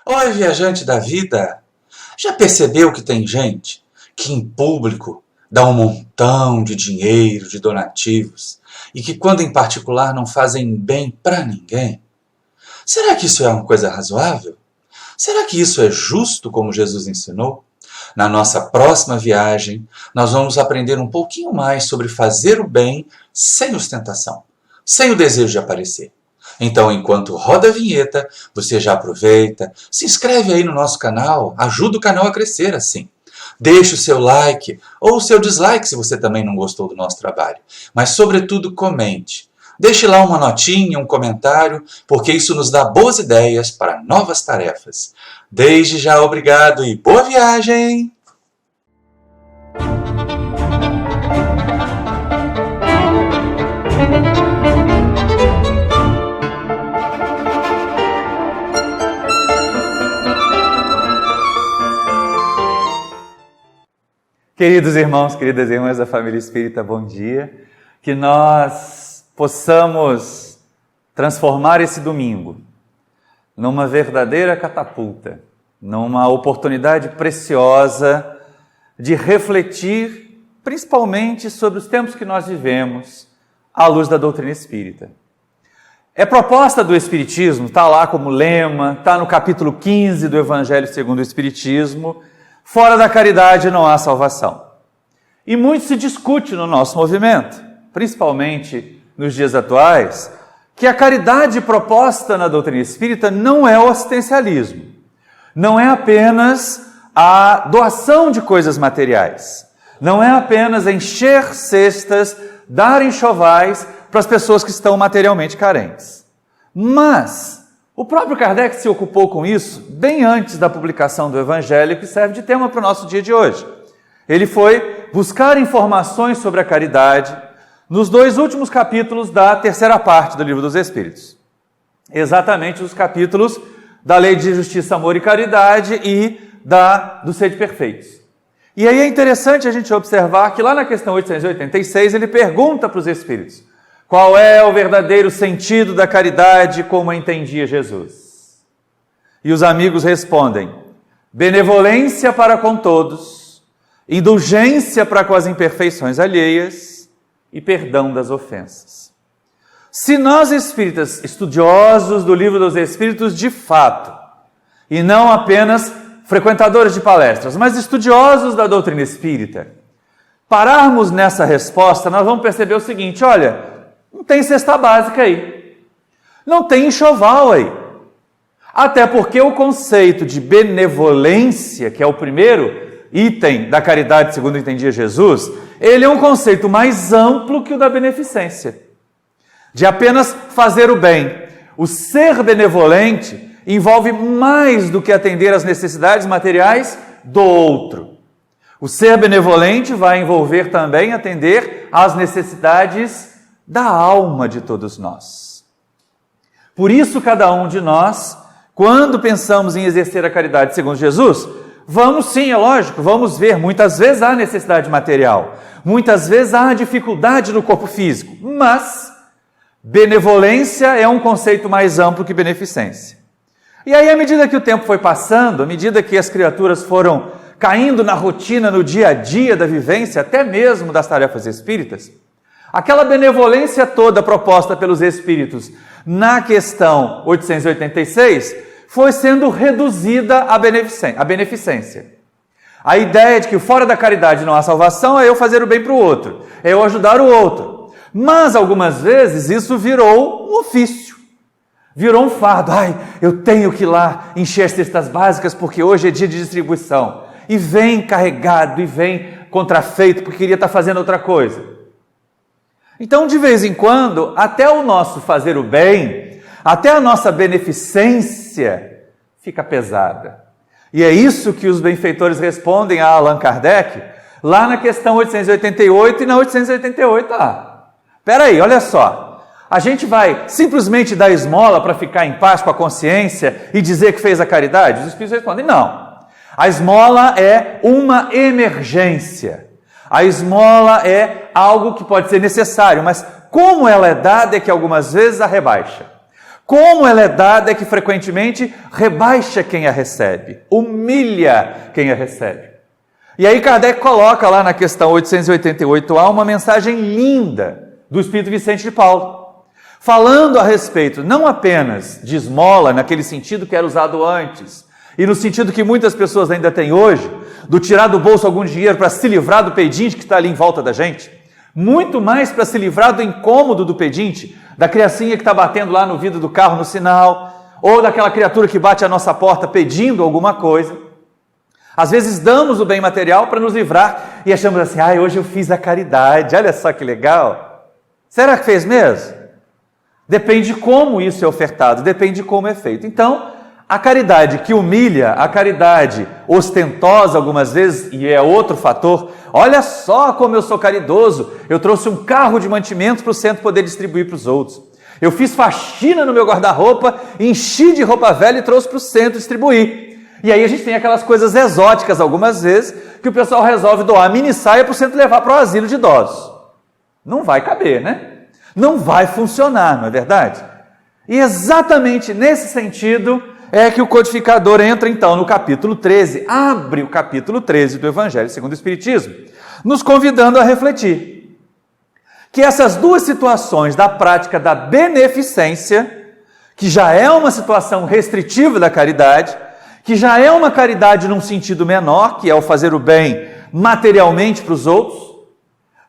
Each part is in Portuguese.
Oi, viajante da vida! Já percebeu que tem gente que em público dá um montão de dinheiro, de donativos, e que quando em particular não fazem bem para ninguém? Será que isso é uma coisa razoável? Será que isso é justo como Jesus ensinou? Na nossa próxima viagem, nós vamos aprender um pouquinho mais sobre fazer o bem sem ostentação, sem o desejo de aparecer. Então, enquanto roda a vinheta, você já aproveita, se inscreve aí no nosso canal, ajuda o canal a crescer assim. Deixe o seu like ou o seu dislike se você também não gostou do nosso trabalho. Mas, sobretudo, comente. Deixe lá uma notinha, um comentário, porque isso nos dá boas ideias para novas tarefas. Desde já, obrigado e boa viagem! Queridos irmãos, queridas irmãs da família espírita, bom dia. Que nós possamos transformar esse domingo numa verdadeira catapulta, numa oportunidade preciosa de refletir principalmente sobre os tempos que nós vivemos à luz da doutrina espírita. É proposta do Espiritismo, está lá como lema, está no capítulo 15 do Evangelho segundo o Espiritismo: fora da caridade não há salvação. E muito se discute no nosso movimento, principalmente nos dias atuais, que a caridade proposta na doutrina espírita não é o assistencialismo, não é apenas a doação de coisas materiais, não é apenas encher cestas, dar enxovais para as pessoas que estão materialmente carentes. Mas o próprio Kardec se ocupou com isso bem antes da publicação do Evangelho, que serve de tema para o nosso dia de hoje. Ele foi buscar informações sobre a caridade nos dois últimos capítulos da terceira parte do Livro dos Espíritos. Exatamente os capítulos da Lei de Justiça, Amor e Caridade e do Sede Perfeitos. E aí é interessante a gente observar que lá na questão 886 ele pergunta para os Espíritos: qual é o verdadeiro sentido da caridade como a entendia Jesus? E os amigos respondem: benevolência para com todos, indulgência para com as imperfeições alheias e perdão das ofensas. Se nós espíritas, estudiosos do Livro dos Espíritos de fato, e não apenas frequentadores de palestras, mas estudiosos da doutrina espírita, pararmos nessa resposta, nós vamos perceber o seguinte: olha, não tem cesta básica aí, não tem enxoval aí. Até porque o conceito de benevolência, que é o primeiro item da caridade segundo entendia Jesus, ele é um conceito mais amplo que o da beneficência, de apenas fazer o bem. O ser benevolente envolve mais do que atender às necessidades materiais do outro. O ser benevolente vai envolver também atender às necessidades da alma de todos nós. Por isso, cada um de nós, quando pensamos em exercer a caridade segundo Jesus, vamos sim, é lógico, vamos ver, muitas vezes há necessidade material, muitas vezes há dificuldade no corpo físico, mas benevolência é um conceito mais amplo que beneficência. E aí, à medida que o tempo foi passando, à medida que as criaturas foram caindo na rotina, no dia a dia da vivência, até mesmo das tarefas espíritas, aquela benevolência toda proposta pelos Espíritos na questão 886 foi sendo reduzida à beneficência. A ideia de que fora da caridade não há salvação é eu fazer o bem para o outro, é eu ajudar o outro. Mas algumas vezes isso virou um ofício, virou um fardo. Ai, eu tenho que ir lá encher as cestas básicas porque hoje é dia de distribuição. E vem carregado, e vem contrafeito porque queria estar fazendo outra coisa. Então, de vez em quando, até o nosso fazer o bem, até a nossa beneficência fica pesada. E é isso que os benfeitores respondem a Allan Kardec, lá na questão 888 e na 888A. Espera aí, olha só. A gente vai simplesmente dar esmola para ficar em paz com a consciência e dizer que fez a caridade? Os Espíritos respondem: não. A esmola é uma emergência. A esmola é algo que pode ser necessário, mas como ela é dada é que algumas vezes a rebaixa. Como ela é dada é que frequentemente rebaixa quem a recebe, humilha quem a recebe. E aí Kardec coloca lá na questão 888A uma mensagem linda do Espírito Vicente de Paulo, falando a respeito não apenas de esmola, naquele sentido que era usado antes, e no sentido que muitas pessoas ainda têm hoje, do tirar do bolso algum dinheiro para se livrar do pedinte que está ali em volta da gente, muito mais para se livrar do incômodo do pedinte, da criancinha que está batendo lá no vidro do carro no sinal, ou daquela criatura que bate à nossa porta pedindo alguma coisa. Às vezes damos o bem material para nos livrar e achamos assim, hoje eu fiz a caridade, olha só que legal. Será que fez mesmo? Depende de como isso é ofertado, depende de como é feito. Então, a caridade que humilha, a caridade ostentosa algumas vezes, e é outro fator, olha só como eu sou caridoso, eu trouxe um carro de mantimentos para o centro poder distribuir para os outros. Eu fiz faxina no meu guarda-roupa, enchi de roupa velha e trouxe para o centro distribuir. E aí a gente tem aquelas coisas exóticas algumas vezes, que o pessoal resolve doar mini saia para o centro levar para o asilo de idosos. Não vai caber, né? Não vai funcionar, não é verdade? E exatamente nesse sentido é que o codificador entra então no capítulo 13, abre o capítulo 13 do Evangelho segundo o Espiritismo, nos convidando a refletir que essas duas situações da prática da beneficência, que já é uma situação restritiva da caridade, que já é uma caridade num sentido menor, que é o fazer o bem materialmente para os outros,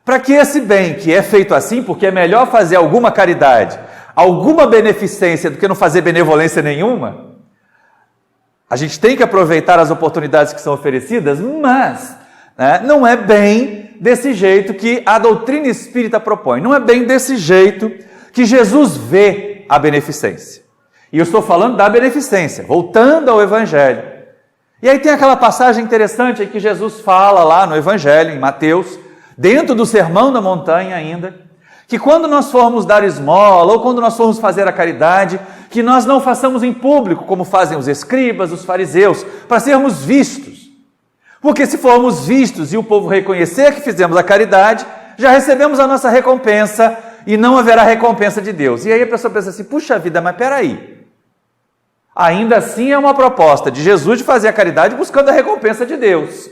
para que esse bem que é feito assim, porque é melhor fazer alguma caridade, alguma beneficência do que não fazer benevolência nenhuma, a gente tem que aproveitar as oportunidades que são oferecidas, mas não é bem desse jeito que a doutrina espírita propõe, não é bem desse jeito que Jesus vê a beneficência. E eu estou falando da beneficência, voltando ao Evangelho. E aí tem aquela passagem interessante em que Jesus fala lá no Evangelho, em Mateus, dentro do Sermão da Montanha ainda, que quando nós formos dar esmola, ou quando nós formos fazer a caridade, que nós não façamos em público, como fazem os escribas, os fariseus, para sermos vistos. Porque se formos vistos e o povo reconhecer que fizemos a caridade, já recebemos a nossa recompensa e não haverá recompensa de Deus. E aí a pessoa pensa assim, puxa vida, mas peraí. Ainda assim é uma proposta de Jesus de fazer a caridade buscando a recompensa de Deus.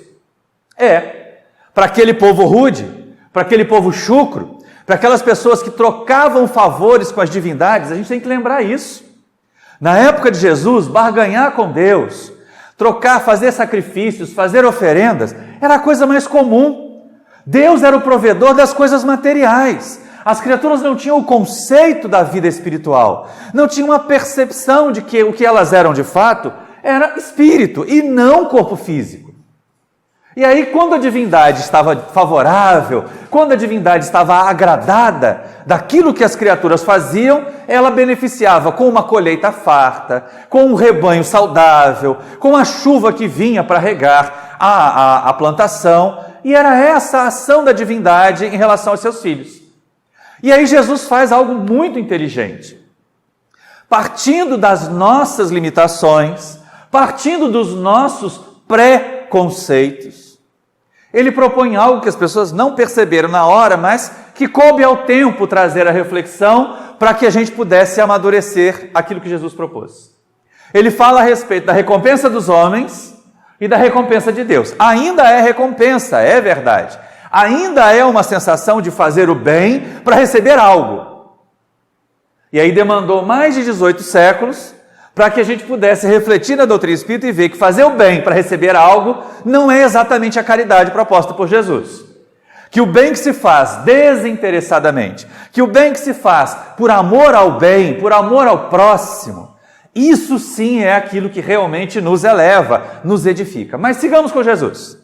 Para aquele povo rude, para aquele povo chucro, para aquelas pessoas que trocavam favores com as divindades, a gente tem que lembrar isso. Na época de Jesus, barganhar com Deus, trocar, fazer sacrifícios, fazer oferendas, era a coisa mais comum. Deus era o provedor das coisas materiais. As criaturas não tinham o conceito da vida espiritual, não tinham uma percepção de que o que elas eram de fato era espírito e não corpo físico. E aí, quando a divindade estava favorável, quando a divindade estava agradada daquilo que as criaturas faziam, ela beneficiava com uma colheita farta, com um rebanho saudável, com a chuva que vinha para regar a plantação, e era essa a ação da divindade em relação aos seus filhos. E aí Jesus faz algo muito inteligente. Partindo das nossas limitações, partindo dos nossos preconceitos, ele propõe algo que as pessoas não perceberam na hora, mas que coube ao tempo trazer a reflexão para que a gente pudesse amadurecer aquilo que Jesus propôs. Ele fala a respeito da recompensa dos homens e da recompensa de Deus. Ainda é recompensa, é verdade. Ainda é uma sensação de fazer o bem para receber algo. E aí demandou mais de 18 séculos para que a gente pudesse refletir na doutrina espírita e ver que fazer o bem para receber algo não é exatamente a caridade proposta por Jesus. Que o bem que se faz desinteressadamente, que o bem que se faz por amor ao bem, por amor ao próximo, isso sim é aquilo que realmente nos eleva, nos edifica. Mas sigamos com Jesus.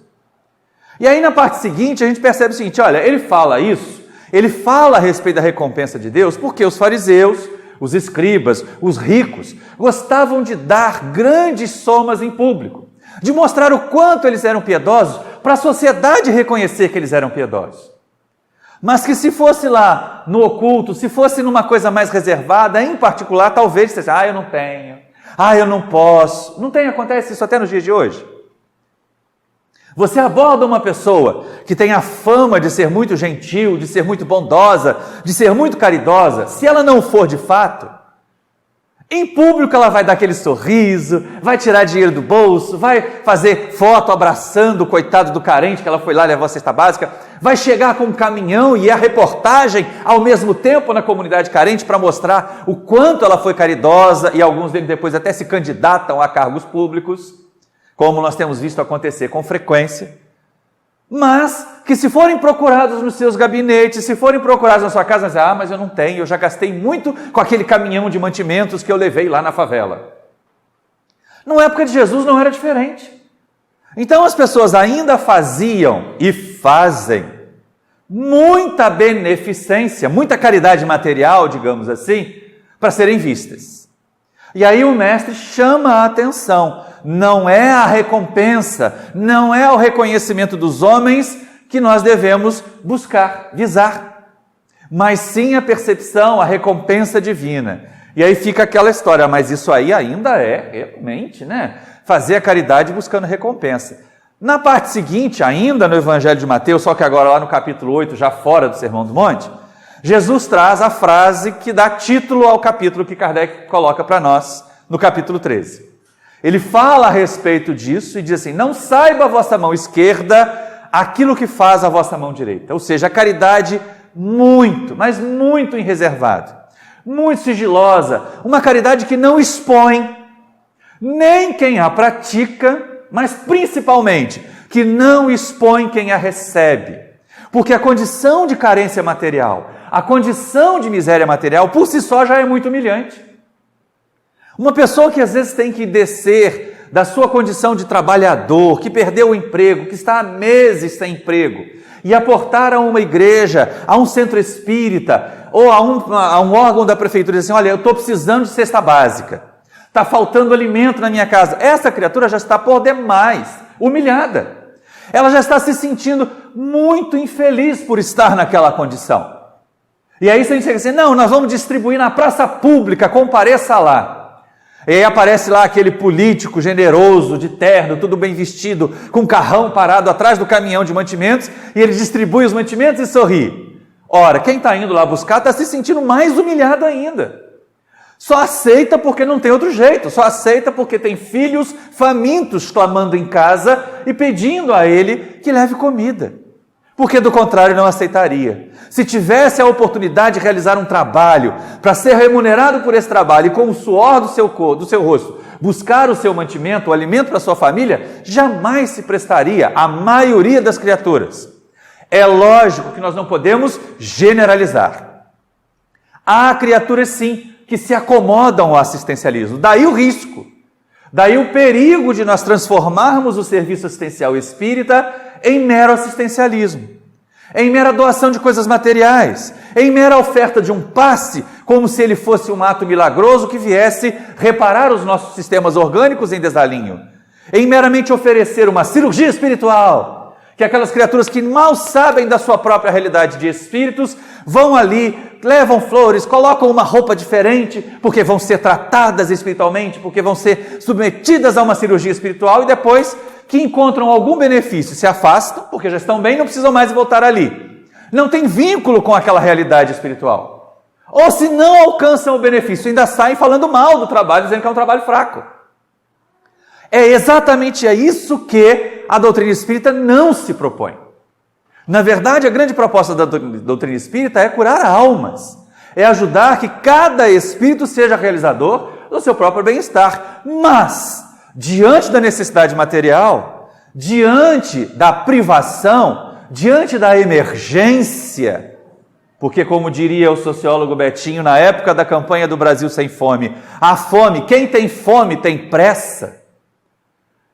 E aí na parte seguinte a gente percebe o seguinte, olha, ele fala isso, ele fala a respeito da recompensa de Deus, porque os fariseus, os escribas, os ricos, gostavam de dar grandes somas em público, de mostrar o quanto eles eram piedosos, para a sociedade reconhecer que eles eram piedosos. Mas que se fosse lá no oculto, se fosse numa coisa mais reservada, em particular, talvez você eu não tenho, eu não posso. Não tem, acontece isso até nos dias de hoje. Você aborda uma pessoa que tem a fama de ser muito gentil, de ser muito bondosa, de ser muito caridosa, se ela não for de fato, Em público ela vai dar aquele sorriso, vai tirar dinheiro do bolso, vai fazer foto abraçando o coitado do carente que ela foi lá levar a cesta básica, vai chegar com um caminhão e a reportagem ao mesmo tempo na comunidade carente para mostrar o quanto ela foi caridosa, e alguns deles depois até se candidatam a cargos públicos, como nós temos visto acontecer com frequência. Mas que se forem procurados nos seus gabinetes, se forem procurados na sua casa, vão dizer, mas eu não tenho, eu já gastei muito com aquele caminhão de mantimentos que eu levei lá na favela. Na época de Jesus não era diferente. Então as pessoas ainda faziam e fazem muita beneficência, muita caridade material, digamos assim, para serem vistas. E aí o mestre chama a atenção. Não é a recompensa, não é o reconhecimento dos homens que nós devemos buscar, visar, mas sim a percepção, a recompensa divina. E aí fica aquela história, mas isso aí ainda é realmente, fazer a caridade buscando recompensa. Na parte seguinte, ainda no Evangelho de Mateus, só que agora lá no capítulo 8, já fora do Sermão do Monte, Jesus traz a frase que dá título ao capítulo que Kardec coloca para nós, no capítulo 13. Ele fala a respeito disso e diz assim, não saiba a vossa mão esquerda aquilo que faz a vossa mão direita. Ou seja, a caridade muito, mas muito em reservado, muito sigilosa, uma caridade que não expõe nem quem a pratica, mas principalmente que não expõe quem a recebe. Porque a condição de carência material, a condição de miséria material, por si só já é muito humilhante. Uma pessoa que às vezes tem que descer da sua condição de trabalhador, que perdeu o emprego, que está há meses sem emprego, e aportar a uma igreja, a um centro espírita, ou a um órgão da prefeitura, e dizer assim, olha, eu estou precisando de cesta básica, está faltando alimento na minha casa. Essa criatura já está por demais humilhada. Ela já está se sentindo muito infeliz por estar naquela condição. E aí você chega assim, não, nós vamos distribuir na praça pública, compareça lá. E aí aparece lá aquele político generoso, de terno, tudo bem vestido, com um carrão parado atrás do caminhão de mantimentos, e ele distribui os mantimentos e sorri. Ora, quem está indo lá buscar está se sentindo mais humilhado ainda. Só aceita porque não tem outro jeito, só aceita porque tem filhos famintos clamando em casa e pedindo a ele que leve comida. Porque do contrário não aceitaria. Se tivesse a oportunidade de realizar um trabalho para ser remunerado por esse trabalho e com o suor do seu rosto buscar o seu mantimento, o alimento para sua família, jamais se prestaria a maioria das criaturas. É lógico que nós não podemos generalizar. Há criaturas sim que se acomodam ao assistencialismo, daí o risco, daí o perigo de nós transformarmos o serviço assistencial espírita em mero assistencialismo, em mera doação de coisas materiais, em mera oferta de um passe, como se ele fosse um ato milagroso que viesse reparar os nossos sistemas orgânicos em desalinho, em meramente oferecer uma cirurgia espiritual, que aquelas criaturas que mal sabem da sua própria realidade de espíritos, vão ali, levam flores, colocam uma roupa diferente, porque vão ser tratadas espiritualmente, porque vão ser submetidas a uma cirurgia espiritual, e depois que encontram algum benefício, se afastam, porque já estão bem, não precisam mais voltar ali. Não tem vínculo com aquela realidade espiritual. Ou se não alcançam o benefício, ainda saem falando mal do trabalho, dizendo que é um trabalho fraco. É exatamente isso que a doutrina espírita não se propõe. Na verdade, a grande proposta da doutrina espírita é curar almas, é ajudar que cada espírito seja realizador do seu próprio bem-estar. Mas, diante da necessidade material, diante da privação, diante da emergência, porque, como diria o sociólogo Betinho, na época da campanha do Brasil Sem Fome, a fome, quem tem fome tem pressa.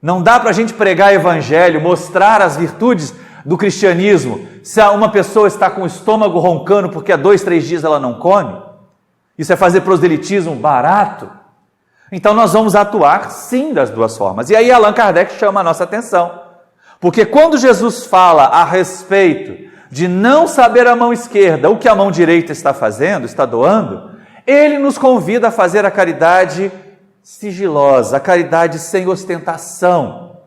Não dá para a gente pregar evangelho, mostrar as virtudes do cristianismo, se uma pessoa está com o estômago roncando porque há 2, 3 dias ela não come. Isso é fazer proselitismo barato. Então nós vamos atuar sim das duas formas. E aí Allan Kardec chama a nossa atenção. Porque quando Jesus fala a respeito de não saber a mão esquerda o que a mão direita está fazendo, está doando, ele nos convida a fazer a caridade sigilosa, a caridade sem ostentação,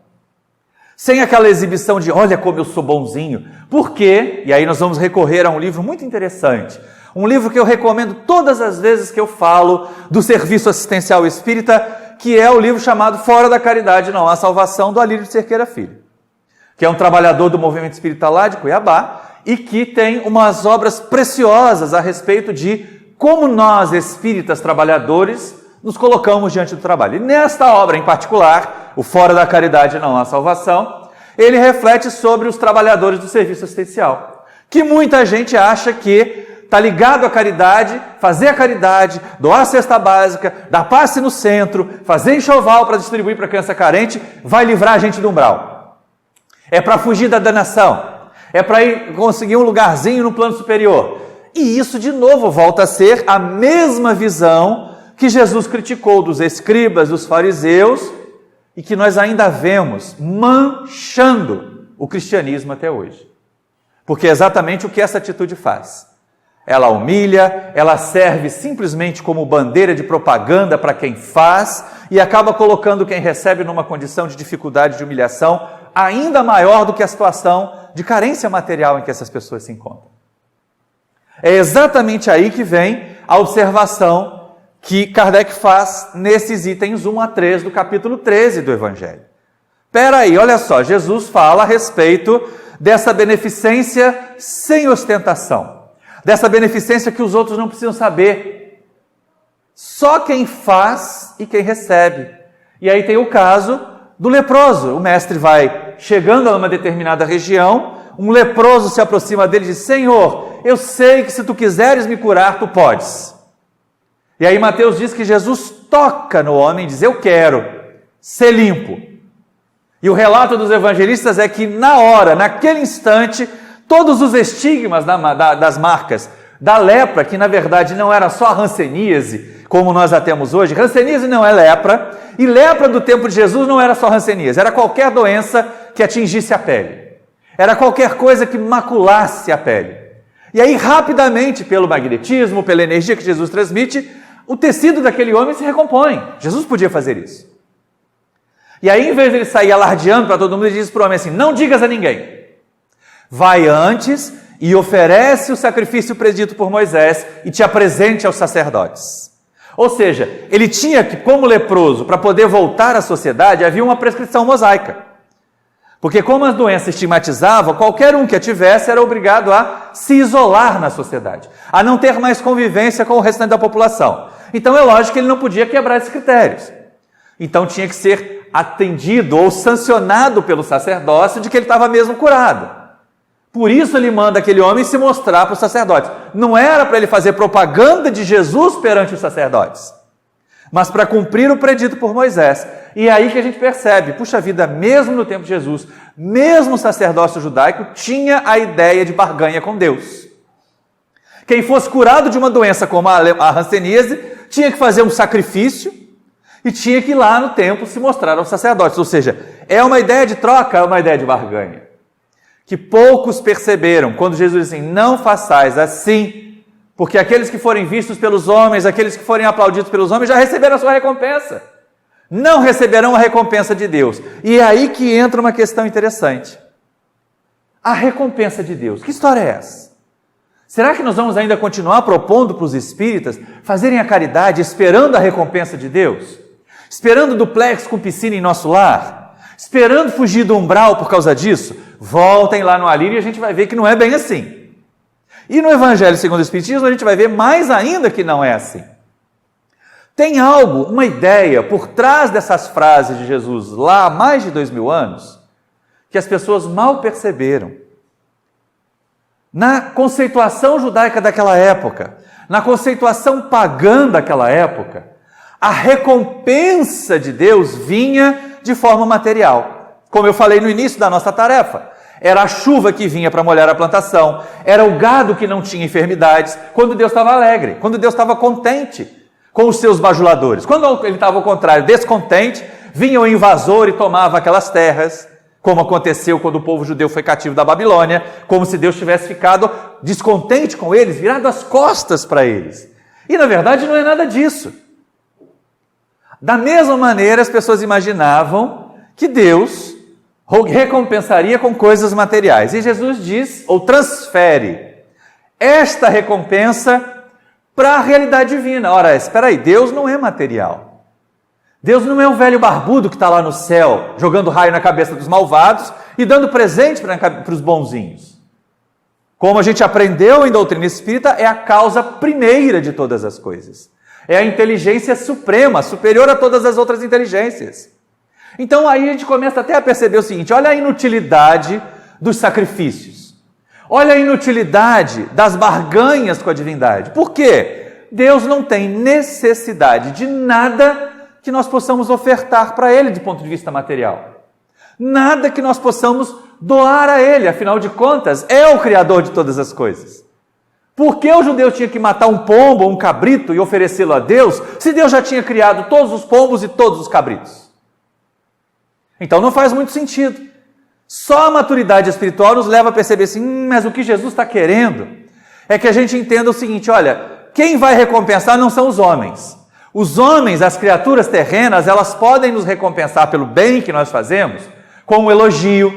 sem aquela exibição de olha como eu sou bonzinho. Por quê? E aí nós vamos recorrer a um livro muito interessante, um livro que eu recomendo todas as vezes que eu falo do serviço assistencial espírita, que é o livro chamado Fora da Caridade Não Há Salvação, do Alírio de Cerqueira Filho, que é um trabalhador do movimento espírita lá de Cuiabá e que tem umas obras preciosas a respeito de como nós, espíritas trabalhadores, nos colocamos diante do trabalho. E nesta obra em particular, o Fora da Caridade Não Há Salvação, ele reflete sobre os trabalhadores do serviço assistencial, que muita gente acha que está ligado à caridade, fazer a caridade, doar a cesta básica, dar passe no centro, fazer enxoval para distribuir para criança carente, vai livrar a gente do umbral. É para fugir da danação, é para ir conseguir um lugarzinho no plano superior. E isso, de novo, volta a ser a mesma visão que Jesus criticou dos escribas, dos fariseus, e que nós ainda vemos manchando o cristianismo até hoje. Porque é exatamente o que essa atitude faz. Ela humilha, ela serve simplesmente como bandeira de propaganda para quem faz e acaba colocando quem recebe numa condição de dificuldade, de humilhação, ainda maior do que a situação de carência material em que essas pessoas se encontram. É exatamente aí que vem a observação que Kardec faz nesses itens 1 a 3 do capítulo 13 do Evangelho. Espera aí, olha só, Jesus fala a respeito dessa beneficência sem ostentação, dessa beneficência que os outros não precisam saber. Só quem faz e quem recebe. E aí tem o caso do leproso. O mestre vai chegando a uma determinada região, um leproso se aproxima dele e diz: Senhor, eu sei que se tu quiseres me curar, tu podes. E aí Mateus diz que Jesus toca no homem e diz: eu quero ser limpo. E o relato dos evangelistas é que na hora, naquele instante, todos os estigmas das marcas da lepra, que na verdade não era só a hanseníase, como nós a temos hoje. Hanseníase não é lepra, e lepra do tempo de Jesus não era só hanseníase, era qualquer doença que atingisse a pele. Era qualquer coisa que maculasse a pele. E aí, rapidamente, pelo magnetismo, pela energia que Jesus transmite, o tecido daquele homem se recompõe. Jesus podia fazer isso. E aí, em vez de ele sair alardeando para todo mundo, ele diz para o homem assim: não digas a ninguém. Vai antes e oferece o sacrifício predito por Moisés e te apresente aos sacerdotes. Ou seja, ele tinha que, como leproso, para poder voltar à sociedade, havia uma prescrição mosaica. Porque como a doença estigmatizava, qualquer um que a tivesse era obrigado a se isolar na sociedade, a não ter mais convivência com o restante da população. Então é lógico que ele não podia quebrar esses critérios. Então tinha que ser atendido ou sancionado pelo sacerdócio de que ele estava mesmo curado. Por isso ele manda aquele homem se mostrar para os sacerdotes. Não era para ele fazer propaganda de Jesus perante os sacerdotes, mas para cumprir o predito por Moisés. E é aí que a gente percebe, puxa vida, mesmo no tempo de Jesus, mesmo o sacerdócio judaico tinha a ideia de barganha com Deus. Quem fosse curado de uma doença como a hanseníase tinha que fazer um sacrifício e tinha que ir lá no templo se mostrar aos sacerdotes. Ou seja, é uma ideia de troca, é uma ideia de barganha. Que poucos perceberam quando Jesus disse assim: não façais assim, porque aqueles que forem vistos pelos homens, aqueles que forem aplaudidos pelos homens, já receberam a sua recompensa. Não receberão a recompensa de Deus. E é aí que entra uma questão interessante. A recompensa de Deus. Que história é essa? Será que nós vamos ainda continuar propondo para os espíritas fazerem a caridade esperando a recompensa de Deus? Esperando duplex com piscina em nosso lar? Esperando fugir do umbral por causa disso? Voltem lá no Alírio e a gente vai ver que não é bem assim. E no Evangelho segundo o Espiritismo a gente vai ver mais ainda que não é assim. Tem algo, uma ideia por trás dessas frases de Jesus lá há mais de 2000 anos, que as pessoas mal perceberam. Na conceituação judaica daquela época, na conceituação pagã daquela época, a recompensa de Deus vinha de forma material. Como eu falei no início da nossa tarefa, era a chuva que vinha para molhar a plantação, era o gado que não tinha enfermidades, quando Deus estava alegre, quando Deus estava contente com os seus bajuladores. Quando ele estava ao contrário, descontente, vinha o invasor e tomava aquelas terras, como aconteceu quando o povo judeu foi cativo da Babilônia, como se Deus tivesse ficado descontente com eles, virado as costas para eles. E na verdade não é nada disso. Da mesma maneira, as pessoas imaginavam que Deus recompensaria com coisas materiais. E Jesus diz, ou transfere, esta recompensa para a realidade divina. Ora, espera aí, Deus não é material. Deus não é um velho barbudo que está lá no céu, jogando raio na cabeça dos malvados e dando presente para os bonzinhos. Como a gente aprendeu em doutrina espírita, é a causa primeira de todas as coisas. É a inteligência suprema, superior a todas as outras inteligências. Então aí a gente começa até a perceber o seguinte: olha a inutilidade dos sacrifícios. Olha a inutilidade das barganhas com a divindade. Por quê? Deus não tem necessidade de nada que nós possamos ofertar para Ele do ponto de vista material. Nada que nós possamos doar a Ele, afinal de contas, é o Criador de todas as coisas. Por que o judeu tinha que matar um pombo ou um cabrito e oferecê-lo a Deus, se Deus já tinha criado todos os pombos e todos os cabritos? Então não faz muito sentido. Só a maturidade espiritual nos leva a perceber assim, mas o que Jesus está querendo é que a gente entenda o seguinte: olha, quem vai recompensar não são os homens. Os homens, as criaturas terrenas, elas podem nos recompensar pelo bem que nós fazemos, com um elogio,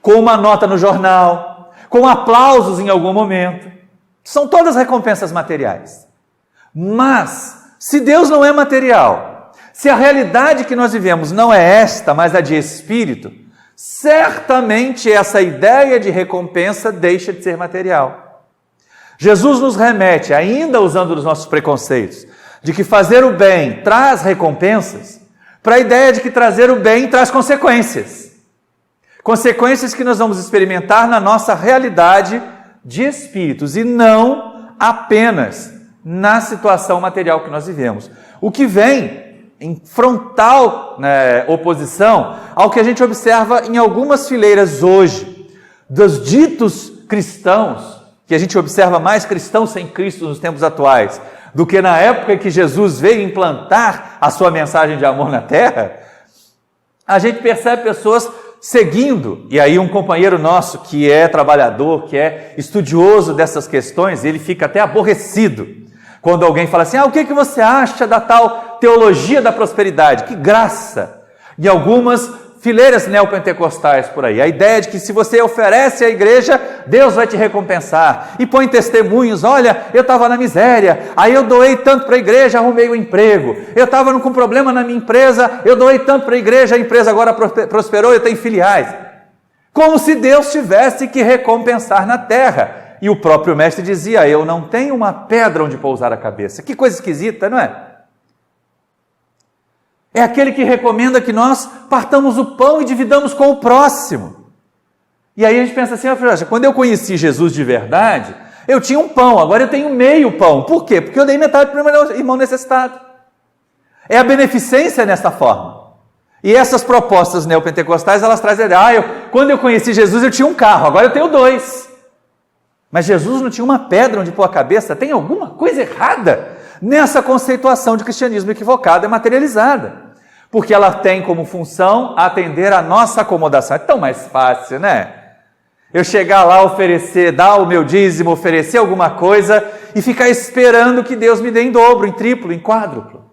com uma nota no jornal, com aplausos em algum momento. São todas recompensas materiais. Mas, se Deus não é material, se a realidade que nós vivemos não é esta, mas a de espírito, certamente essa ideia de recompensa deixa de ser material. Jesus nos remete, ainda usando os nossos preconceitos, de que fazer o bem traz recompensas, para a ideia de que trazer o bem traz consequências. Consequências que nós vamos experimentar na nossa realidade de espíritos e não apenas na situação material que nós vivemos. O que vem em frontal oposição ao que a gente observa em algumas fileiras hoje, dos ditos cristãos, que a gente observa mais cristãos sem Cristo nos tempos atuais, do que na época que Jesus veio implantar a sua mensagem de amor na terra. A gente percebe pessoas seguindo, e aí um companheiro nosso que é trabalhador, que é estudioso dessas questões, ele fica até aborrecido quando alguém fala assim: o que você acha da tal teologia da prosperidade? Que graça! E algumas fileiras neopentecostais por aí, a ideia de que se você oferece à igreja, Deus vai te recompensar, e põe testemunhos: olha, eu estava na miséria, aí eu doei tanto para a igreja, arrumei um emprego, eu estava com problema na minha empresa, eu doei tanto para a igreja agora prosperou, eu tenho filiais. Como se Deus tivesse que recompensar na terra. E o próprio mestre dizia: eu não tenho uma pedra onde pousar a cabeça. Que coisa esquisita, não é? É aquele que recomenda que nós partamos o pão e dividamos com o próximo. E aí a gente pensa assim: quando eu conheci Jesus de verdade, eu tinha um pão, agora eu tenho meio pão. Por quê? Porque eu dei metade para o meu irmão necessitado. É a beneficência nessa forma. E essas propostas neopentecostais, elas trazem quando eu conheci Jesus eu tinha um carro, agora eu tenho 2. Mas Jesus não tinha uma pedra onde pôr a cabeça. Tem alguma coisa errada nessa conceituação de cristianismo equivocada e materializada. Porque ela tem como função atender a nossa acomodação. É tão mais fácil, né? Eu chegar lá, oferecer, dar o meu dízimo, oferecer alguma coisa e ficar esperando que Deus me dê em dobro, em triplo, em quádruplo.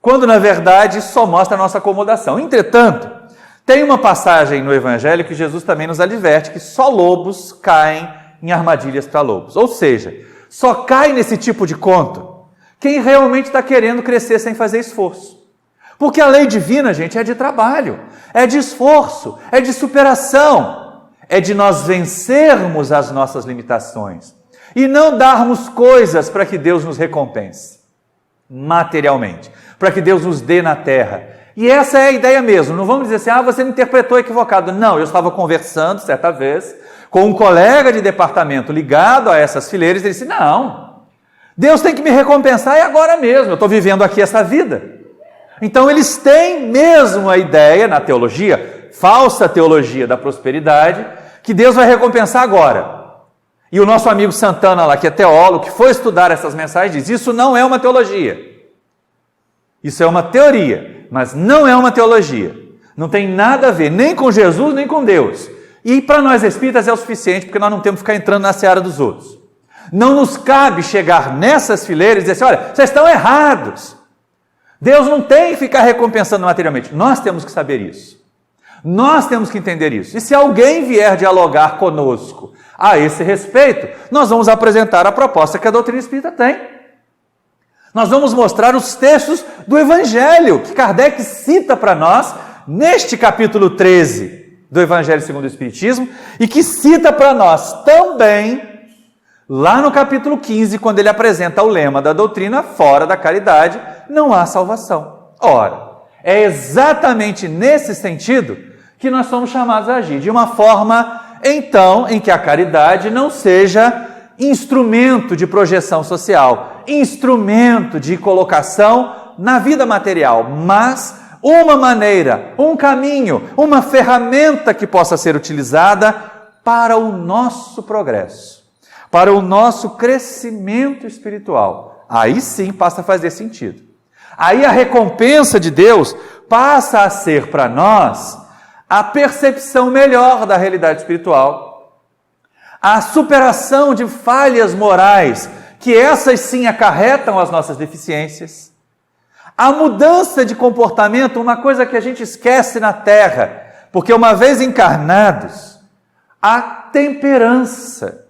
Quando, na verdade, isso só mostra a nossa acomodação. Entretanto, tem uma passagem no Evangelho que Jesus também nos adverte que só lobos caem em armadilhas para lobos. Ou seja, só cai nesse tipo de conto quem realmente está querendo crescer sem fazer esforço. Porque a lei divina, gente, é de trabalho, é de esforço, é de superação, é de nós vencermos as nossas limitações e não darmos coisas para que Deus nos recompense materialmente, para que Deus nos dê na terra. E essa é a ideia mesmo. Não vamos dizer assim: você me interpretou equivocado. Não, eu estava conversando certa vez com um colega de departamento ligado a essas fileiras e ele disse: não, Deus tem que me recompensar agora mesmo, eu estou vivendo aqui essa vida. Então eles têm mesmo a ideia, na teologia, falsa teologia da prosperidade, que Deus vai recompensar agora. E o nosso amigo Santana lá, que é teólogo, que foi estudar essas mensagens, diz: isso não é uma teologia. Isso é uma teoria, mas não é uma teologia. Não tem nada a ver nem com Jesus, nem com Deus. E para nós espíritas é o suficiente, porque nós não temos que ficar entrando na seara dos outros. Não nos cabe chegar nessas fileiras e dizer assim: olha, vocês estão errados. Deus não tem que ficar recompensando materialmente. Nós temos que saber isso. Nós temos que entender isso. E se alguém vier dialogar conosco a esse respeito, nós vamos apresentar a proposta que a doutrina espírita tem. Nós vamos mostrar os textos do Evangelho que Kardec cita para nós neste capítulo 13 do Evangelho segundo o Espiritismo e que cita para nós também lá no capítulo 15, quando ele apresenta o lema da doutrina: fora da caridade não há salvação. Ora, é exatamente nesse sentido que nós somos chamados a agir, de uma forma, então, em que a caridade não seja instrumento de projeção social, instrumento de colocação na vida material, mas uma maneira, um caminho, uma ferramenta que possa ser utilizada para o nosso progresso, para o nosso crescimento espiritual. Aí sim passa a fazer sentido. Aí a recompensa de Deus passa a ser para nós a percepção melhor da realidade espiritual, a superação de falhas morais, que essas sim acarretam as nossas deficiências, a mudança de comportamento, uma coisa que a gente esquece na Terra, porque uma vez encarnados, a temperança.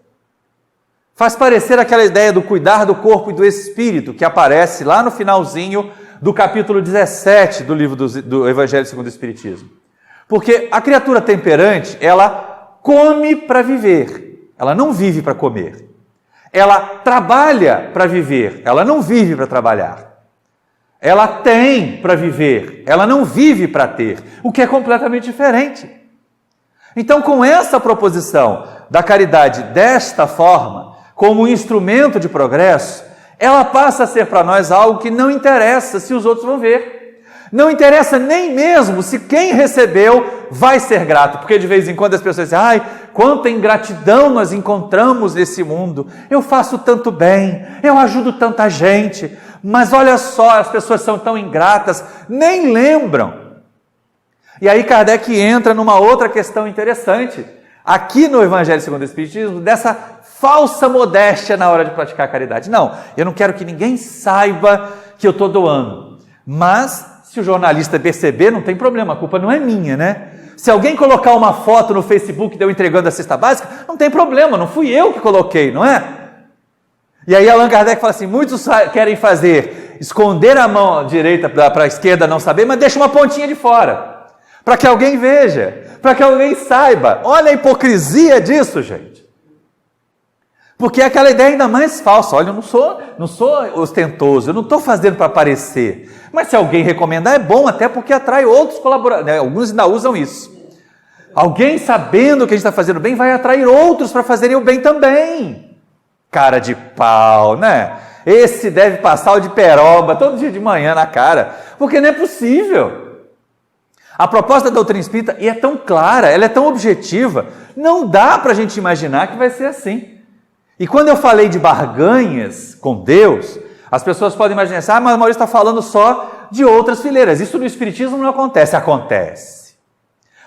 Faz parecer aquela ideia do cuidar do corpo e do espírito, que aparece lá no finalzinho do capítulo 17 do livro do Evangelho segundo o Espiritismo. Porque a criatura temperante, ela come para viver, ela não vive para comer. Ela trabalha para viver, ela não vive para trabalhar. Ela tem para viver, ela não vive para ter, o que é completamente diferente. Então, com essa proposição da caridade desta forma, como um instrumento de progresso, ela passa a ser para nós algo que não interessa se os outros vão ver. Não interessa nem mesmo se quem recebeu vai ser grato, porque de vez em quando as pessoas dizem: ai, quanta ingratidão nós encontramos nesse mundo, eu faço tanto bem, eu ajudo tanta gente, mas olha só, as pessoas são tão ingratas, nem lembram. E aí Kardec entra numa outra questão interessante, aqui no Evangelho segundo o Espiritismo, dessa falsa modéstia na hora de praticar a caridade. Não, eu não quero que ninguém saiba que eu estou doando, mas se o jornalista perceber, não tem problema, a culpa não é minha, né? Se alguém colocar uma foto no Facebook de eu entregando a cesta básica, não tem problema, não fui eu que coloquei, não é? E aí Allan Kardec fala assim: muitos querem fazer, esconder a mão direita para a esquerda não saber, mas deixa uma pontinha de fora, para que alguém veja, para que alguém saiba. Olha a hipocrisia disso, gente. Porque é aquela ideia ainda mais falsa. Olha, eu não sou ostentoso, eu não estou fazendo para aparecer. Mas se alguém recomendar, é bom, até porque atrai outros colaboradores. Alguns ainda usam isso. Alguém sabendo que a gente está fazendo bem, vai atrair outros para fazerem o bem também. Cara de pau, né? Esse deve passar o de peroba todo dia de manhã na cara, porque não é possível. A proposta da doutrina espírita é tão clara, ela é tão objetiva, não dá para a gente imaginar que vai ser assim. E quando eu falei de barganhas com Deus, as pessoas podem imaginar assim: mas o Maurício está falando só de outras fileiras. Isso no Espiritismo não acontece. Acontece.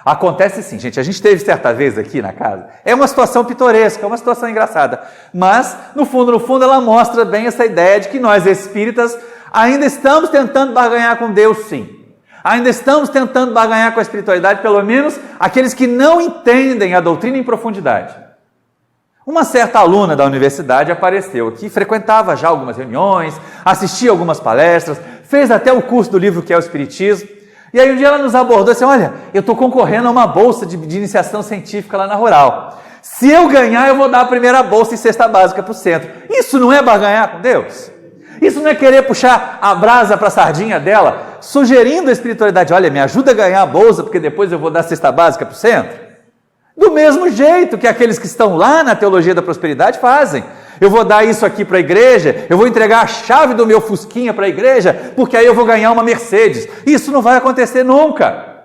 Acontece sim, gente. A gente teve certa vez aqui na casa. É uma situação pitoresca, é uma situação engraçada. Mas, no fundo, ela mostra bem essa ideia de que nós espíritas ainda estamos tentando barganhar com Deus, sim. Ainda estamos tentando barganhar com a espiritualidade, pelo menos aqueles que não entendem a doutrina em profundidade. Uma certa aluna da universidade apareceu aqui, frequentava já algumas reuniões, assistia algumas palestras, fez até o curso do livro que é o Espiritismo, e aí um dia ela nos abordou assim: olha, eu estou concorrendo a uma bolsa de iniciação científica lá na Rural. Se eu ganhar, eu vou dar a primeira bolsa em cesta básica para o centro. Isso não é barganhar com Deus? Isso não é querer puxar a brasa para a sardinha dela, sugerindo a espiritualidade: olha, me ajuda a ganhar a bolsa, porque depois eu vou dar a cesta básica para o centro? Do mesmo jeito que aqueles que estão lá na teologia da prosperidade fazem. Eu vou dar isso aqui para a igreja, eu vou entregar a chave do meu fusquinha para a igreja, porque aí eu vou ganhar uma Mercedes. Isso não vai acontecer nunca.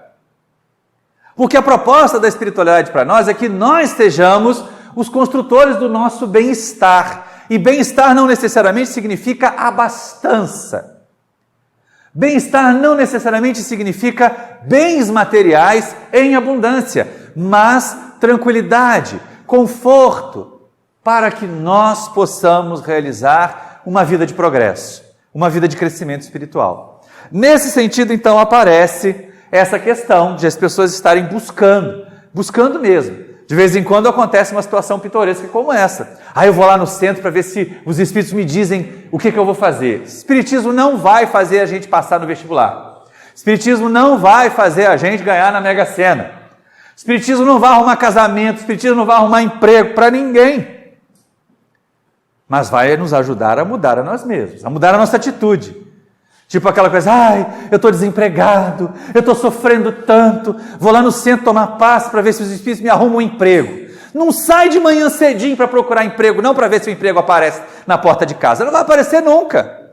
Porque a proposta da espiritualidade para nós é que nós sejamos os construtores do nosso bem-estar. E bem-estar não necessariamente significa abastança. Bem-estar não necessariamente significa bens materiais em abundância, mas tranquilidade, conforto, para que nós possamos realizar uma vida de progresso, uma vida de crescimento espiritual. Nesse sentido, então, aparece essa questão de as pessoas estarem buscando mesmo. De vez em quando acontece uma situação pitoresca como essa. Eu vou lá no centro para ver se os espíritos me dizem o que eu vou fazer. Espiritismo não vai fazer a gente passar no vestibular. Espiritismo não vai fazer a gente ganhar na Mega Sena. Espiritismo não vai arrumar casamento, Espiritismo não vai arrumar emprego para ninguém. Mas vai nos ajudar a mudar a nós mesmos, a mudar a nossa atitude. Tipo aquela coisa, eu estou desempregado, eu estou sofrendo tanto, vou lá no centro tomar passe para ver se os espíritos me arrumam um emprego. Não sai de manhã cedinho para procurar emprego, não para ver se o emprego aparece na porta de casa. Não vai aparecer nunca.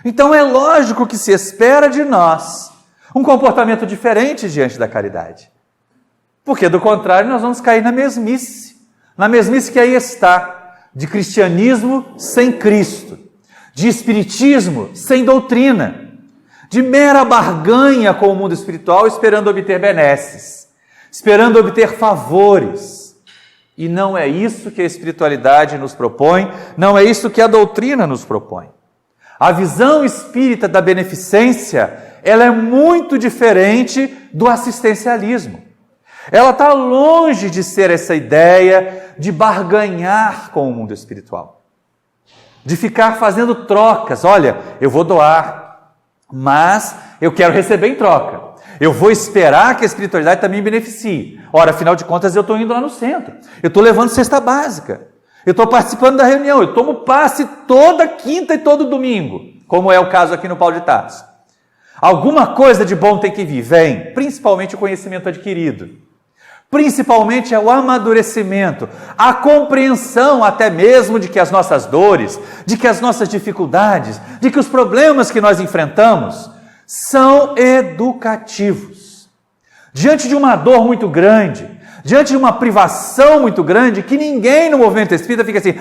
Então é lógico que se espera de nós um comportamento diferente diante da caridade. Porque do contrário nós vamos cair na mesmice que aí está, de cristianismo sem Cristo. De espiritismo sem doutrina, de mera barganha com o mundo espiritual, esperando obter benesses, esperando obter favores. E não é isso que a espiritualidade nos propõe, não é isso que a doutrina nos propõe. A visão espírita da beneficência, ela é muito diferente do assistencialismo. Ela está longe de ser essa ideia de barganhar com o mundo espiritual. De ficar fazendo trocas. Olha, eu vou doar, mas eu quero receber em troca. Eu vou esperar que a espiritualidade também me beneficie. Ora, afinal de contas, eu estou indo lá no centro. Eu estou levando cesta básica. Eu estou participando da reunião. Eu tomo passe toda quinta e todo domingo, como é o caso aqui no Paulo de Tarso. Alguma coisa de bom tem que vir. Vem, principalmente o conhecimento adquirido. Principalmente é o amadurecimento, a compreensão até mesmo de que as nossas dores, de que as nossas dificuldades, de que os problemas que nós enfrentamos são educativos. Diante de uma dor muito grande, diante de uma privação muito grande, que ninguém no movimento espírita fica assim,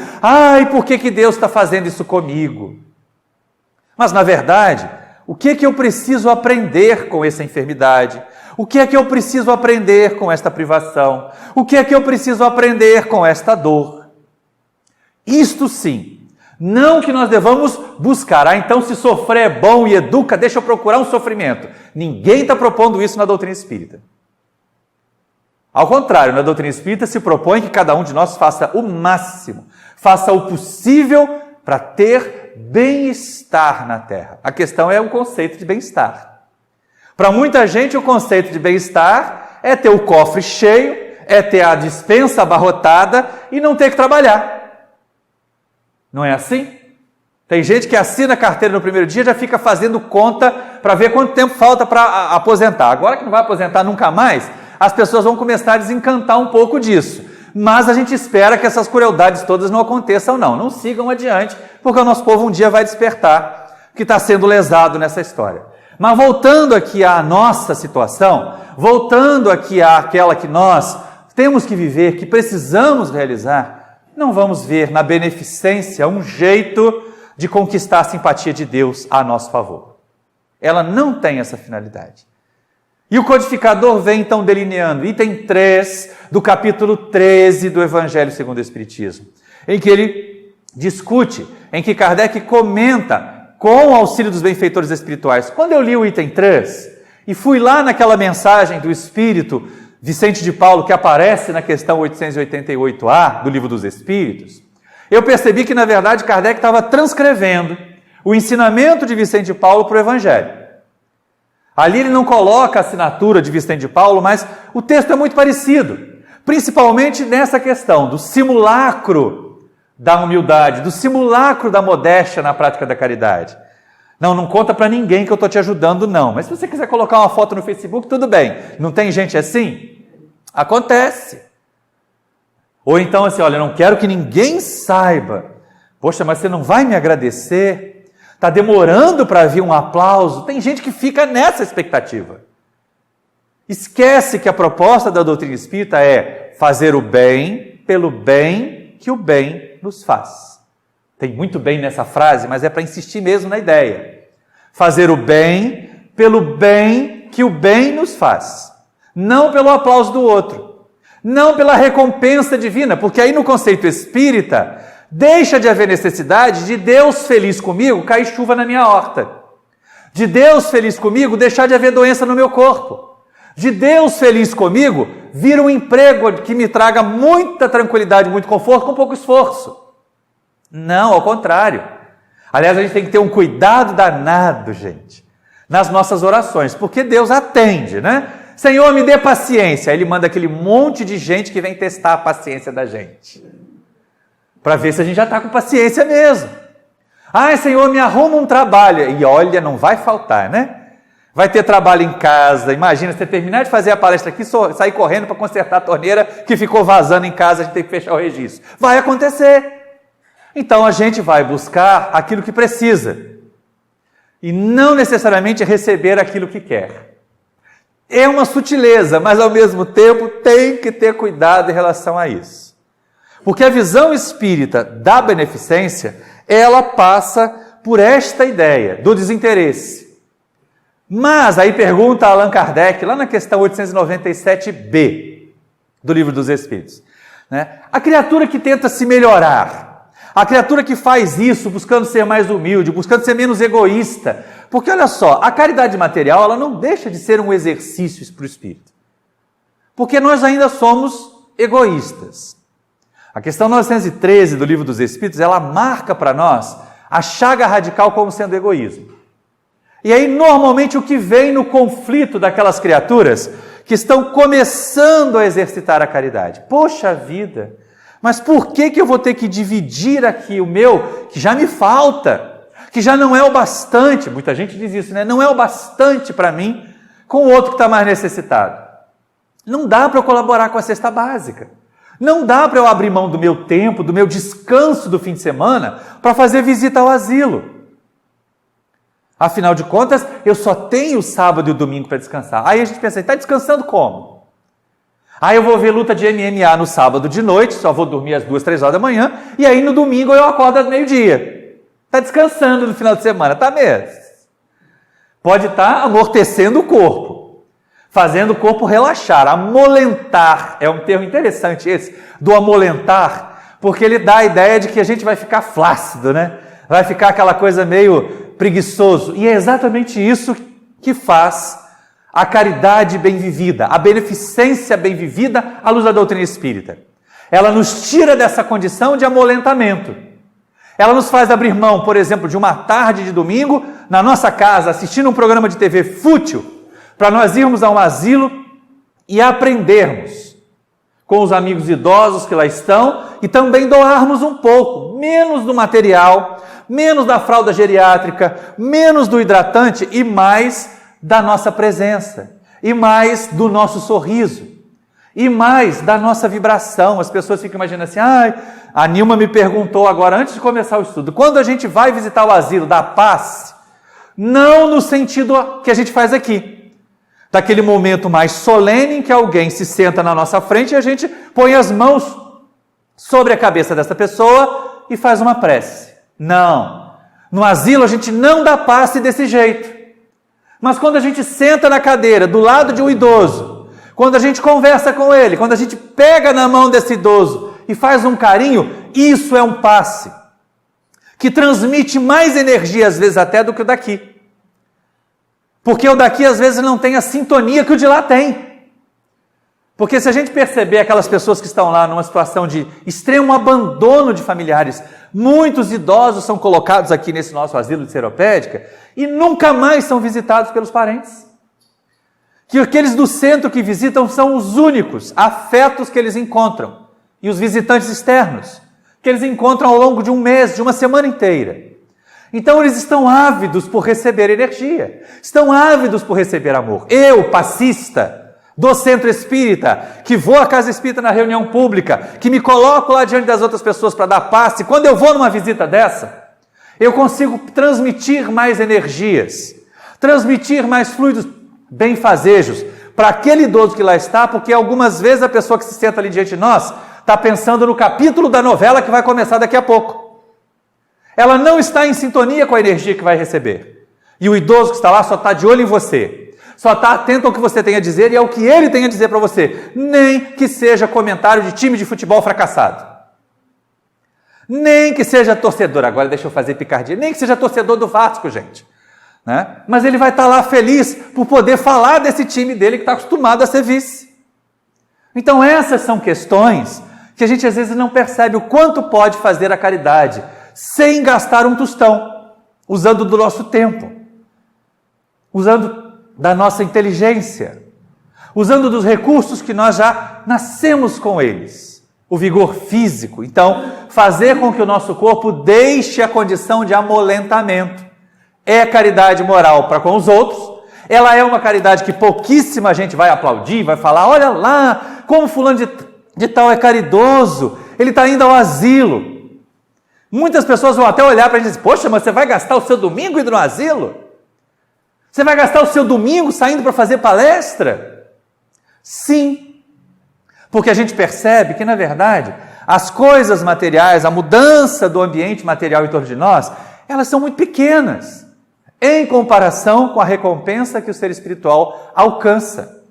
por que Deus está fazendo isso comigo? Mas na verdade, o que eu preciso aprender com essa enfermidade? O que é que eu preciso aprender com esta privação? O que é que eu preciso aprender com esta dor? Isto sim, não que nós devamos buscar, então se sofrer é bom e educa, deixa eu procurar um sofrimento. Ninguém está propondo isso na doutrina espírita. Ao contrário, na doutrina espírita se propõe que cada um de nós faça o máximo, faça o possível para ter bem-estar na Terra. A questão é o conceito de bem-estar. Para muita gente, o conceito de bem-estar é ter o cofre cheio, é ter a despensa abarrotada e não ter que trabalhar. Não é assim? Tem gente que assina a carteira no primeiro dia e já fica fazendo conta para ver quanto tempo falta para aposentar. Agora que não vai aposentar nunca mais, as pessoas vão começar a desencantar um pouco disso. Mas a gente espera que essas crueldades todas não aconteçam, não. Não sigam adiante, porque o nosso povo um dia vai despertar que está sendo lesado nessa história. Mas voltando aqui à nossa situação, voltando aqui àquela que nós temos que viver, que precisamos realizar, não vamos ver na beneficência um jeito de conquistar a simpatia de Deus a nosso favor. Ela não tem essa finalidade. E o codificador vem então delineando, item 3 do capítulo 13 do Evangelho segundo o Espiritismo, em que ele discute, em que Kardec comenta com o auxílio dos benfeitores espirituais. Quando eu li o item 3 e fui lá naquela mensagem do Espírito Vicente de Paulo que aparece na questão 888A do Livro dos Espíritos, eu percebi que na verdade Kardec estava transcrevendo o ensinamento de Vicente de Paulo para o Evangelho. Ali ele não coloca a assinatura de Vicente de Paulo, mas o texto é muito parecido, principalmente nessa questão do simulacro da humildade, do simulacro da modéstia na prática da caridade. Não conta para ninguém que eu estou te ajudando, não. Mas se você quiser colocar uma foto no Facebook, tudo bem. Não tem gente assim? Acontece. Ou então assim, olha, eu não quero que ninguém saiba. Poxa, mas você não vai me agradecer? Está demorando para vir um aplauso? Tem gente que fica nessa expectativa. Esquece que a proposta da doutrina espírita é fazer o bem pelo bem que o bem nos faz. Tem muito bem nessa frase, mas é para insistir mesmo na ideia. Fazer o bem pelo bem que o bem nos faz. Não pelo aplauso do outro. Não pela recompensa divina, porque aí no conceito espírita, deixa de haver necessidade de Deus feliz comigo cair chuva na minha horta. De Deus feliz comigo, deixar de haver doença no meu corpo. De Deus feliz comigo, vir um emprego que me traga muita tranquilidade, muito conforto, com pouco esforço. Não, ao contrário. Aliás, a gente tem que ter um cuidado danado, gente, nas nossas orações, porque Deus atende, né? Senhor, me dê paciência. Aí Ele manda aquele monte de gente que vem testar a paciência da gente, para ver se a gente já está com paciência mesmo. Ai, Senhor, me arruma um trabalho. E olha, não vai faltar, né? Vai ter trabalho em casa. Imagina, você terminar de fazer a palestra aqui, sair correndo para consertar a torneira que ficou vazando em casa, a gente tem que fechar o registro. Vai acontecer. Então a gente vai buscar aquilo que precisa e não necessariamente receber aquilo que quer. É uma sutileza, mas ao mesmo tempo tem que ter cuidado em relação a isso. Porque a visão espírita da beneficência, ela passa por esta ideia do desinteresse. Mas aí pergunta Allan Kardec, lá na questão 897b do Livro dos Espíritos, né? A criatura que tenta se melhorar, a criatura que faz isso buscando ser mais humilde, buscando ser menos egoísta, porque olha só, a caridade material ela não deixa de ser um exercício para o espírito, porque nós ainda somos egoístas. A questão 913 do Livro dos Espíritos, ela marca para nós a chaga radical como sendo egoísmo. E aí, normalmente, o que vem no conflito daquelas criaturas que estão começando a exercitar a caridade? Poxa vida, mas por que eu vou ter que dividir aqui o meu, que já me falta, que já não é o bastante? Muita gente diz isso, né? Não é o bastante para mim, com o outro que está mais necessitado. Não dá para eu colaborar com a cesta básica. Não dá para eu abrir mão do meu tempo, do meu descanso do fim de semana, para fazer visita ao asilo. Afinal de contas, eu só tenho o sábado e o domingo para descansar. Aí a gente pensa, está descansando como? Aí eu vou ver luta de MMA no sábado de noite, só vou dormir às 2, 3 horas da manhã, e aí no domingo eu acordo às meio-dia. Está descansando no final de semana, está mesmo. Pode estar amortecendo o corpo, fazendo o corpo relaxar, amolentar. É um termo interessante esse, do amolentar, porque ele dá a ideia de que a gente vai ficar flácido, né? Vai ficar aquela coisa meio preguiçoso. E é exatamente isso que faz a caridade bem vivida, a beneficência bem vivida à luz da doutrina espírita. Ela nos tira dessa condição de amolentamento. Ela nos faz abrir mão, por exemplo, de uma tarde de domingo, na nossa casa, assistindo um programa de TV fútil, para nós irmos a um asilo e aprendermos com os amigos idosos que lá estão e também doarmos um pouco, menos do material, menos da fralda geriátrica, menos do hidratante e mais da nossa presença, e mais do nosso sorriso, e mais da nossa vibração. As pessoas ficam imaginando assim, a Nilma me perguntou agora, antes de começar o estudo, quando a gente vai visitar o asilo da paz, não no sentido que a gente faz aqui, daquele momento mais solene em que alguém se senta na nossa frente e a gente põe as mãos sobre a cabeça dessa pessoa e faz uma prece. Não, no asilo a gente não dá passe desse jeito. Mas quando a gente senta na cadeira do lado de um idoso, quando a gente conversa com ele, quando a gente pega na mão desse idoso e faz um carinho, isso é um passe que transmite mais energia às vezes até do que o daqui. Porque o daqui às vezes não tem a sintonia que o de lá tem. Porque se a gente perceber aquelas pessoas que estão lá numa situação de extremo abandono de familiares, muitos idosos são colocados aqui nesse nosso asilo de seropédica e nunca mais são visitados pelos parentes. Que aqueles do centro que visitam são os únicos afetos que eles encontram. E os visitantes externos, que eles encontram ao longo de um mês, de uma semana inteira. Então eles estão ávidos por receber energia, estão ávidos por receber amor. Eu, passista, do centro espírita, que vou à casa espírita na reunião pública, que me coloco lá diante das outras pessoas para dar passe, quando eu vou numa visita dessa, eu consigo transmitir mais energias, transmitir mais fluidos benfazejos para aquele idoso que lá está, porque algumas vezes a pessoa que se senta ali diante de nós está pensando no capítulo da novela que vai começar daqui a pouco. Ela não está em sintonia com a energia que vai receber. E o idoso que está lá só está de olho em você. Só está atento ao que você tem a dizer e ao que ele tem a dizer para você. Nem que seja comentário de time de futebol fracassado. Nem que seja torcedor, agora deixa eu fazer picardia, nem que seja torcedor do Vasco, gente. né? Mas ele vai estar lá feliz por poder falar desse time dele que está acostumado a ser vice. Então essas são questões que a gente às vezes não percebe o quanto pode fazer a caridade sem gastar um tostão, usando do nosso tempo, usando da nossa inteligência, usando dos recursos que nós já nascemos com eles, o vigor físico. Então, fazer com que o nosso corpo deixe a condição de amolentamento. É caridade moral para com os outros. Ela é uma caridade que pouquíssima gente vai aplaudir, vai falar, olha lá, como fulano de tal é caridoso, ele está indo ao asilo. Muitas pessoas vão até olhar para a gente e dizer, poxa, mas você vai gastar o seu domingo indo no asilo? Você vai gastar o seu domingo saindo para fazer palestra? Sim, porque a gente percebe que, na verdade, as coisas materiais, a mudança do ambiente material em torno de nós, elas são muito pequenas em comparação com a recompensa que o ser espiritual alcança.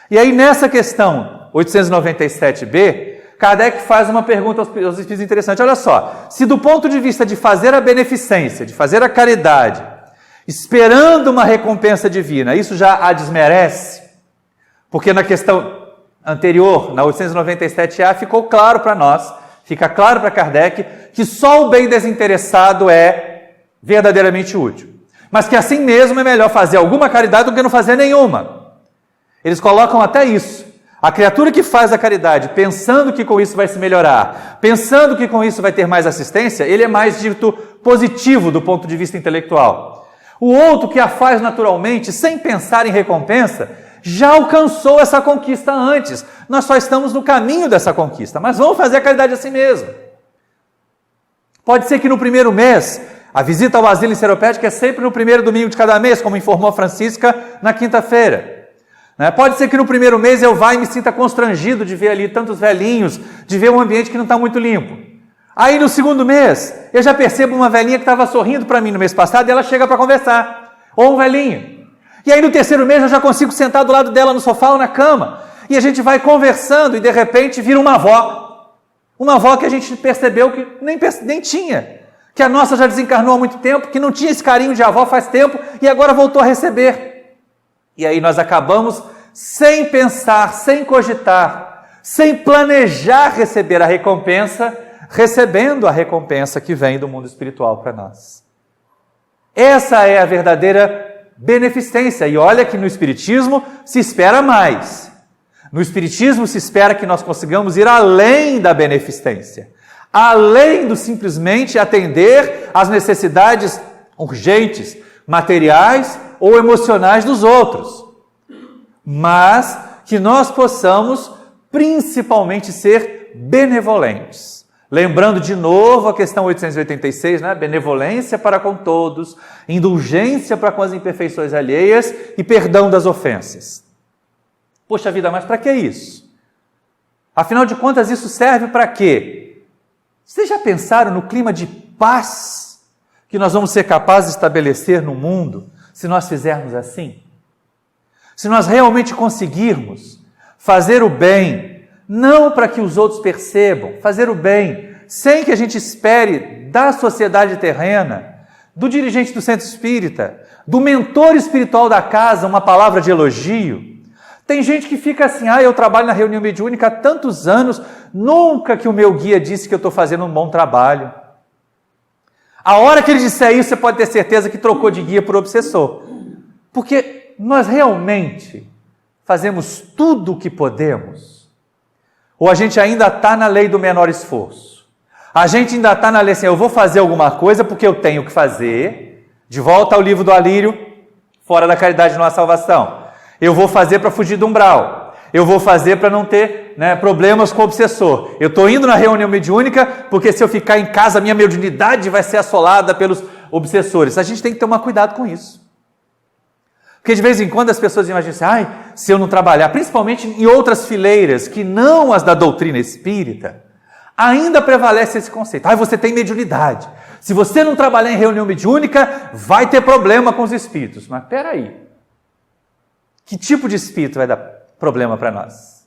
E aí, nessa questão 897b, Kardec faz uma pergunta aos espíritos interessante. Olha só, se do ponto de vista de fazer a beneficência, de fazer a caridade, esperando uma recompensa divina, isso já a desmerece, porque na questão anterior, na 897A, ficou claro para nós, fica claro para Kardec, que só o bem desinteressado é verdadeiramente útil. Mas que assim mesmo é melhor fazer alguma caridade do que não fazer nenhuma. Eles colocam até isso. A criatura que faz a caridade, pensando que com isso vai se melhorar, pensando que com isso vai ter mais assistência, ele é mais dito positivo do ponto de vista intelectual. O outro que a faz naturalmente, sem pensar em recompensa, já alcançou essa conquista antes. Nós só estamos no caminho dessa conquista, mas vamos fazer a caridade assim mesmo. Pode ser que no primeiro mês, a visita ao asilo enseropédico é sempre no primeiro domingo de cada mês, como informou a Francisca na quinta-feira. Pode ser que no primeiro mês eu vá e me sinta constrangido de ver ali tantos velhinhos, de ver um ambiente que não está muito limpo. Aí no segundo mês, eu já percebo uma velhinha que estava sorrindo para mim no mês passado e ela chega para conversar. Ou um velhinho. E aí no terceiro mês eu já consigo sentar do lado dela no sofá ou na cama. E a gente vai conversando e de repente vira uma avó. Uma avó que a gente percebeu que nem tinha. Que a nossa já desencarnou há muito tempo, que não tinha esse carinho de avó faz tempo e agora voltou a receber. E aí nós acabamos sem pensar, sem cogitar, sem planejar receber a recompensa, recebendo a recompensa que vem do mundo espiritual para nós. Essa é a verdadeira beneficência. E olha que no Espiritismo se espera mais. No Espiritismo se espera que nós consigamos ir além da beneficência, além do simplesmente atender às necessidades urgentes, materiais ou emocionais dos outros, mas que nós possamos principalmente ser benevolentes. Lembrando de novo a questão 886, né? Benevolência para com todos, indulgência para com as imperfeições alheias e perdão das ofensas. Poxa vida, mas para que isso? Afinal de contas, isso serve para quê? Vocês já pensaram no clima de paz que nós vamos ser capazes de estabelecer no mundo se nós fizermos assim? Se nós realmente conseguirmos fazer o bem, não para que os outros percebam, fazer o bem, sem que a gente espere da sociedade terrena, do dirigente do centro espírita, do mentor espiritual da casa, uma palavra de elogio. Tem gente que fica assim, eu trabalho na reunião mediúnica há tantos anos, nunca que o meu guia disse que eu estou fazendo um bom trabalho. A hora que ele disser isso, você pode ter certeza que trocou de guia por obsessor. Porque nós realmente fazemos tudo o que podemos? Ou a gente ainda está na lei do menor esforço? A gente ainda está na lei assim, eu vou fazer alguma coisa porque eu tenho que fazer, de volta ao livro do Alírio, fora da caridade não há salvação. Eu vou fazer para fugir do umbral. Eu vou fazer para não ter problemas com o obsessor. Eu estou indo na reunião mediúnica porque se eu ficar em casa, a minha mediunidade vai ser assolada pelos obsessores. A gente tem que tomar cuidado com isso. Porque de vez em quando as pessoas imaginam assim, se eu não trabalhar, principalmente em outras fileiras que não as da doutrina espírita, ainda prevalece esse conceito. Você tem mediunidade. Se você não trabalhar em reunião mediúnica, vai ter problema com os espíritos. Mas peraí. Que tipo de espírito vai dar problema para nós?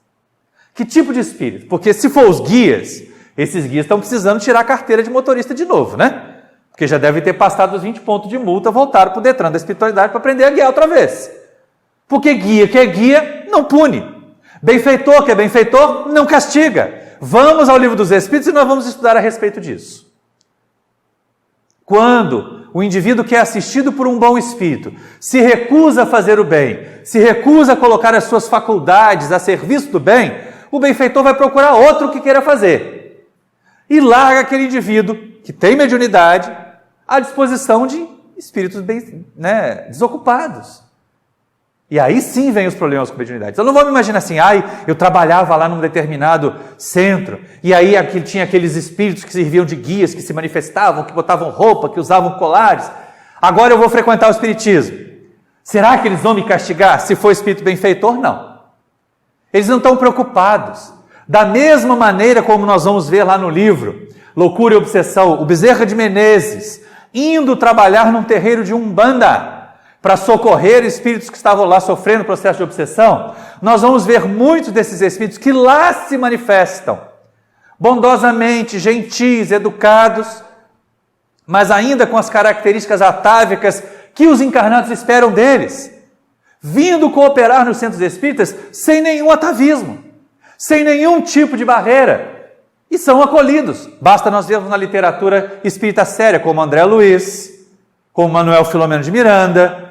Que tipo de espírito? Porque se for os guias, esses guias estão precisando tirar a carteira de motorista de novo, né? Porque já deve ter passado os 20 pontos de multa, voltaram para o Detran da espiritualidade para aprender a guiar outra vez. Porque guia que é guia, não pune. Benfeitor que é benfeitor, não castiga. Vamos ao Livro dos Espíritos e nós vamos estudar a respeito disso. Quando o indivíduo que é assistido por um bom espírito se recusa a fazer o bem, se recusa a colocar as suas faculdades a serviço do bem, o benfeitor vai procurar outro que queira fazer. E larga aquele indivíduo que tem mediunidade à disposição de espíritos bem, desocupados. E aí sim vem os problemas com mediunidade. Eu não vou me imaginar assim, eu trabalhava lá num determinado centro, e aí tinha aqueles espíritos que serviam de guias, que se manifestavam, que botavam roupa, que usavam colares. Agora eu vou frequentar o espiritismo. Será que eles vão me castigar se for espírito benfeitor? Não. Eles não estão preocupados. Da mesma maneira como nós vamos ver lá no livro Loucura e Obsessão, o Bezerra de Menezes, indo trabalhar num terreiro de Umbanda, para socorrer espíritos que estavam lá sofrendo processo de obsessão, nós vamos ver muitos desses espíritos que lá se manifestam, bondosamente, gentis, educados, mas ainda com as características atávicas que os encarnados esperam deles, vindo cooperar nos centros espíritas sem nenhum atavismo, sem nenhum tipo de barreira, e são acolhidos. Basta nós vermos na literatura espírita séria, como André Luiz, como Manuel Filomeno de Miranda,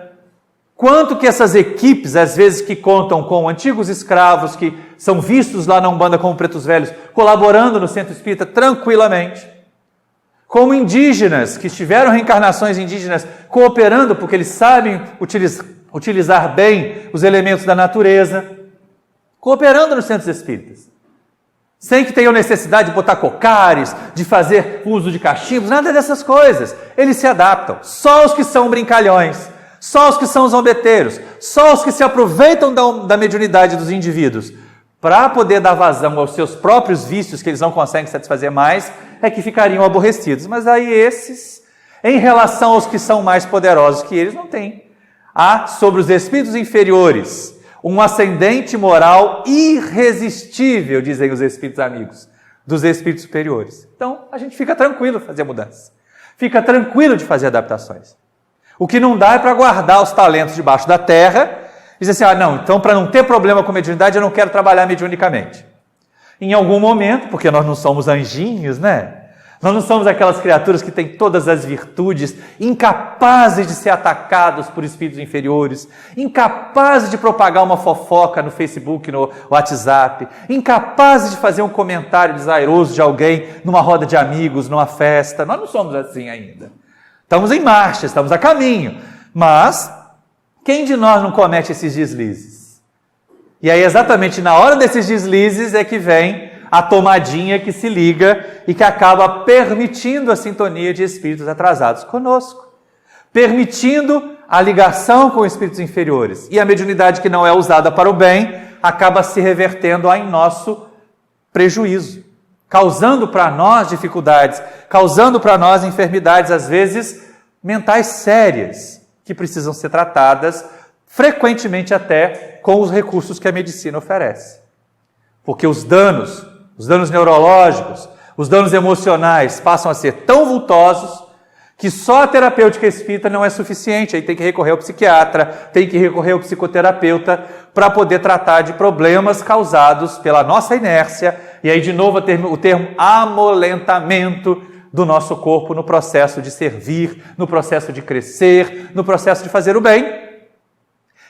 quanto que essas equipes, às vezes que contam com antigos escravos, que são vistos lá na Umbanda como pretos velhos, colaborando no centro espírita tranquilamente, como indígenas, que tiveram reencarnações indígenas, cooperando porque eles sabem utilizar bem os elementos da natureza, cooperando nos centros espíritas, sem que tenham necessidade de botar cocares, de fazer uso de cachimbos, nada dessas coisas. Eles se adaptam. Só os que são brincalhões, só os que são zombeteiros, só os que se aproveitam da mediunidade dos indivíduos para poder dar vazão aos seus próprios vícios que eles não conseguem satisfazer mais, é que ficariam aborrecidos. Mas aí esses, em relação aos que são mais poderosos que eles, não têm. Há sobre os espíritos inferiores um ascendente moral irresistível, dizem os espíritos amigos, dos espíritos superiores. Então, a gente fica tranquilo de fazer mudanças. Fica tranquilo de fazer adaptações. O que não dá é para guardar os talentos debaixo da terra e dizer assim, então para não ter problema com mediunidade, eu não quero trabalhar mediunicamente. Em algum momento, porque nós não somos anjinhos, Nós não somos aquelas criaturas que têm todas as virtudes, incapazes de ser atacados por espíritos inferiores, incapazes de propagar uma fofoca no Facebook, no WhatsApp, incapazes de fazer um comentário desairoso de alguém numa roda de amigos, numa festa. Nós não somos assim ainda. Estamos em marcha, estamos a caminho. Mas quem de nós não comete esses deslizes? E aí exatamente na hora desses deslizes é que vem a tomadinha que se liga e que acaba permitindo a sintonia de espíritos atrasados conosco, permitindo a ligação com espíritos inferiores. E a mediunidade que não é usada para o bem acaba se revertendo em nosso prejuízo, causando para nós dificuldades, causando para nós enfermidades, às vezes mentais sérias, que precisam ser tratadas, frequentemente até com os recursos que a medicina oferece. Porque os danos neurológicos, os danos emocionais passam a ser tão vultosos que só a terapêutica espírita não é suficiente. Aí tem que recorrer ao psiquiatra, tem que recorrer ao psicoterapeuta para poder tratar de problemas causados pela nossa inércia. E aí de novo o termo amolentamento do nosso corpo no processo de servir, no processo de crescer, no processo de fazer o bem.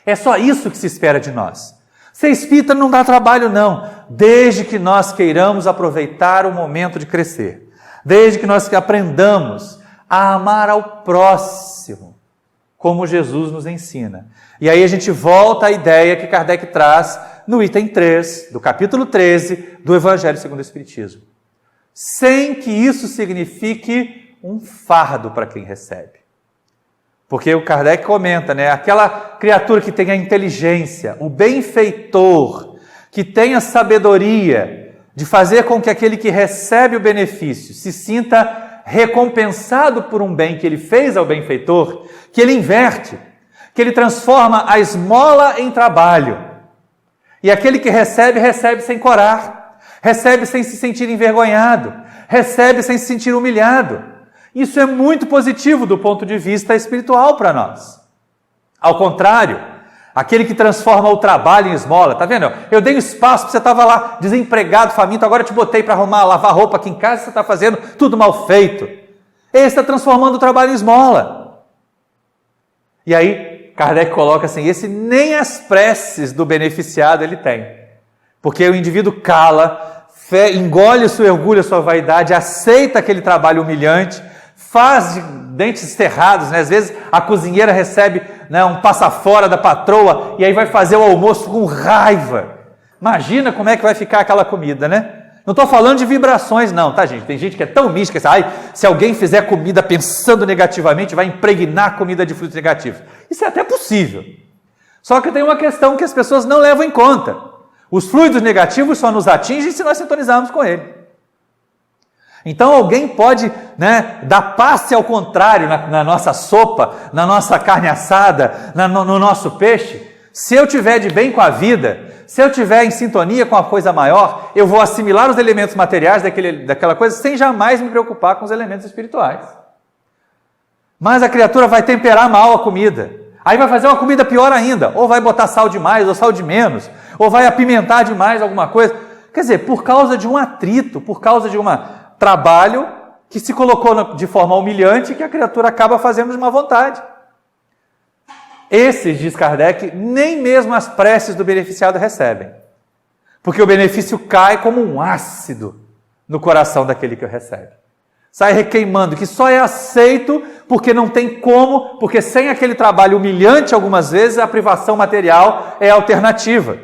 É só isso que se espera de nós. Ser espírita não dá trabalho, não, desde que nós queiramos aproveitar o momento de crescer, desde que nós aprendamos a amar ao próximo, como Jesus nos ensina. E aí a gente volta à ideia que Kardec traz no item 3, do capítulo 13, do Evangelho segundo o Espiritismo. Sem que isso signifique um fardo para quem recebe. Porque o Kardec comenta, aquela criatura que tem a inteligência, o benfeitor, que tem a sabedoria de fazer com que aquele que recebe o benefício se sinta recompensado por um bem que ele fez ao benfeitor, que ele inverte, que ele transforma a esmola em trabalho. E aquele que recebe, recebe sem corar, recebe sem se sentir envergonhado, recebe sem se sentir humilhado. Isso é muito positivo do ponto de vista espiritual para nós. Ao contrário, aquele que transforma o trabalho em esmola, tá vendo? Eu dei um espaço, você estava lá desempregado, faminto, agora eu te botei para arrumar, lavar roupa aqui em casa, você está fazendo tudo mal feito. Ele está transformando o trabalho em esmola. E aí, Kardec coloca assim, esse nem as preces do beneficiado ele tem. Porque o indivíduo cala, engole o seu orgulho, a sua vaidade, aceita aquele trabalho humilhante, faz de dentes cerrados, né? Às vezes a cozinheira recebe, né, um passa-fora da patroa e aí vai fazer o almoço com raiva. Imagina como é que vai ficar aquela comida, né? Não estou falando de vibrações não, tá gente? Tem gente que é tão mística, se alguém fizer comida pensando negativamente, vai impregnar a comida de frutos negativos. Isso é até possível. Só que tem uma questão que as pessoas não levam em conta. Os fluidos negativos só nos atingem se nós sintonizarmos com ele. Então alguém pode, né, dar passe ao contrário na nossa sopa, na nossa carne assada, no nosso peixe. Se eu tiver de bem com a vida, se eu tiver em sintonia com a coisa maior, eu vou assimilar os elementos materiais daquela coisa sem jamais me preocupar com os elementos espirituais. Mas a criatura vai temperar mal a comida. Aí vai fazer uma comida pior ainda. Ou vai botar sal demais, ou sal de menos. Ou vai apimentar demais alguma coisa. Quer dizer, por causa de um atrito, por causa de trabalho que se colocou de forma humilhante que a criatura acaba fazendo de má vontade. Esses, diz Kardec, nem mesmo as preces do beneficiado recebem. Porque o benefício cai como um ácido no coração daquele que o recebe. Sai requeimando, que só é aceito porque não tem como, porque sem aquele trabalho humilhante, algumas vezes, a privação material é alternativa.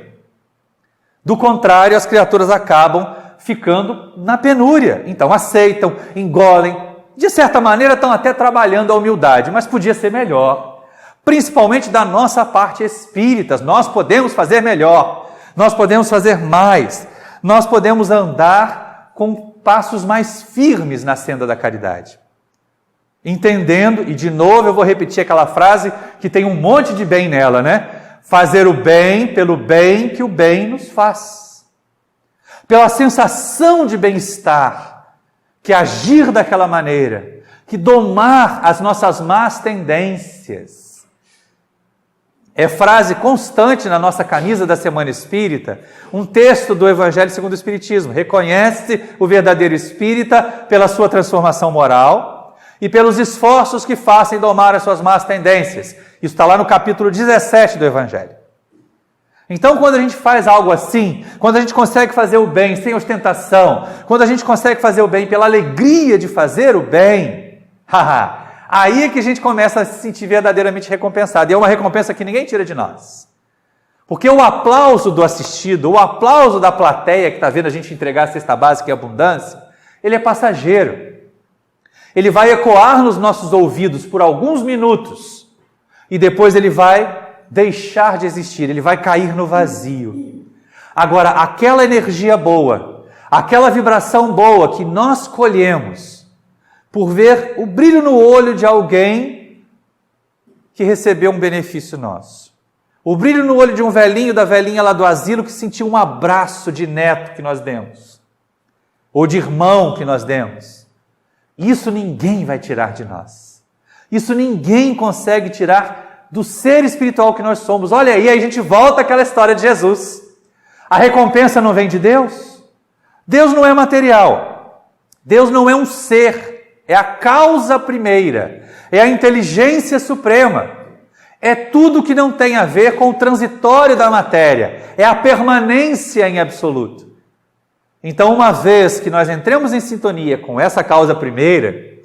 Do contrário, as criaturas acabam ficando na penúria. Então aceitam, engolem, de certa maneira estão até trabalhando a humildade, mas podia ser melhor. Principalmente da nossa parte espíritas, nós podemos fazer melhor, nós podemos fazer mais, nós podemos andar com passos mais firmes na senda da caridade. Entendendo, e de novo eu vou repetir aquela frase que tem um monte de bem nela, né? Fazer o bem pelo bem que o bem nos faz. Pela sensação de bem-estar, que agir daquela maneira, que domar as nossas más tendências. É frase constante na nossa camisa da Semana Espírita, um texto do Evangelho segundo o Espiritismo. Reconhece o verdadeiro espírita pela sua transformação moral e pelos esforços que faça em domar as suas más tendências. Isso está lá no capítulo 17 do Evangelho. Então, quando a gente faz algo assim, quando a gente consegue fazer o bem sem ostentação, quando a gente consegue fazer o bem pela alegria de fazer o bem, aí é que a gente começa a se sentir verdadeiramente recompensado. E é uma recompensa que ninguém tira de nós. Porque o aplauso do assistido, o aplauso da plateia que está vendo a gente entregar a cesta básica e abundância, ele é passageiro. Ele vai ecoar nos nossos ouvidos por alguns minutos e depois ele vai deixar de existir, ele vai cair no vazio. Agora, aquela energia boa, aquela vibração boa que nós colhemos por ver o brilho no olho de alguém que recebeu um benefício nosso, o brilho no olho de um velhinho, da velhinha lá do asilo que sentiu um abraço de neto que nós demos, ou de irmão que nós demos, isso ninguém vai tirar de nós, isso ninguém consegue tirar do ser espiritual que nós somos. Olha aí, a gente volta àquela história de Jesus. A recompensa não vem de Deus? Deus não é material. Deus não é um ser. É a causa primeira. É a inteligência suprema. É tudo que não tem a ver com o transitório da matéria. É a permanência em absoluto. Então, uma vez que nós entremos em sintonia com essa causa primeira,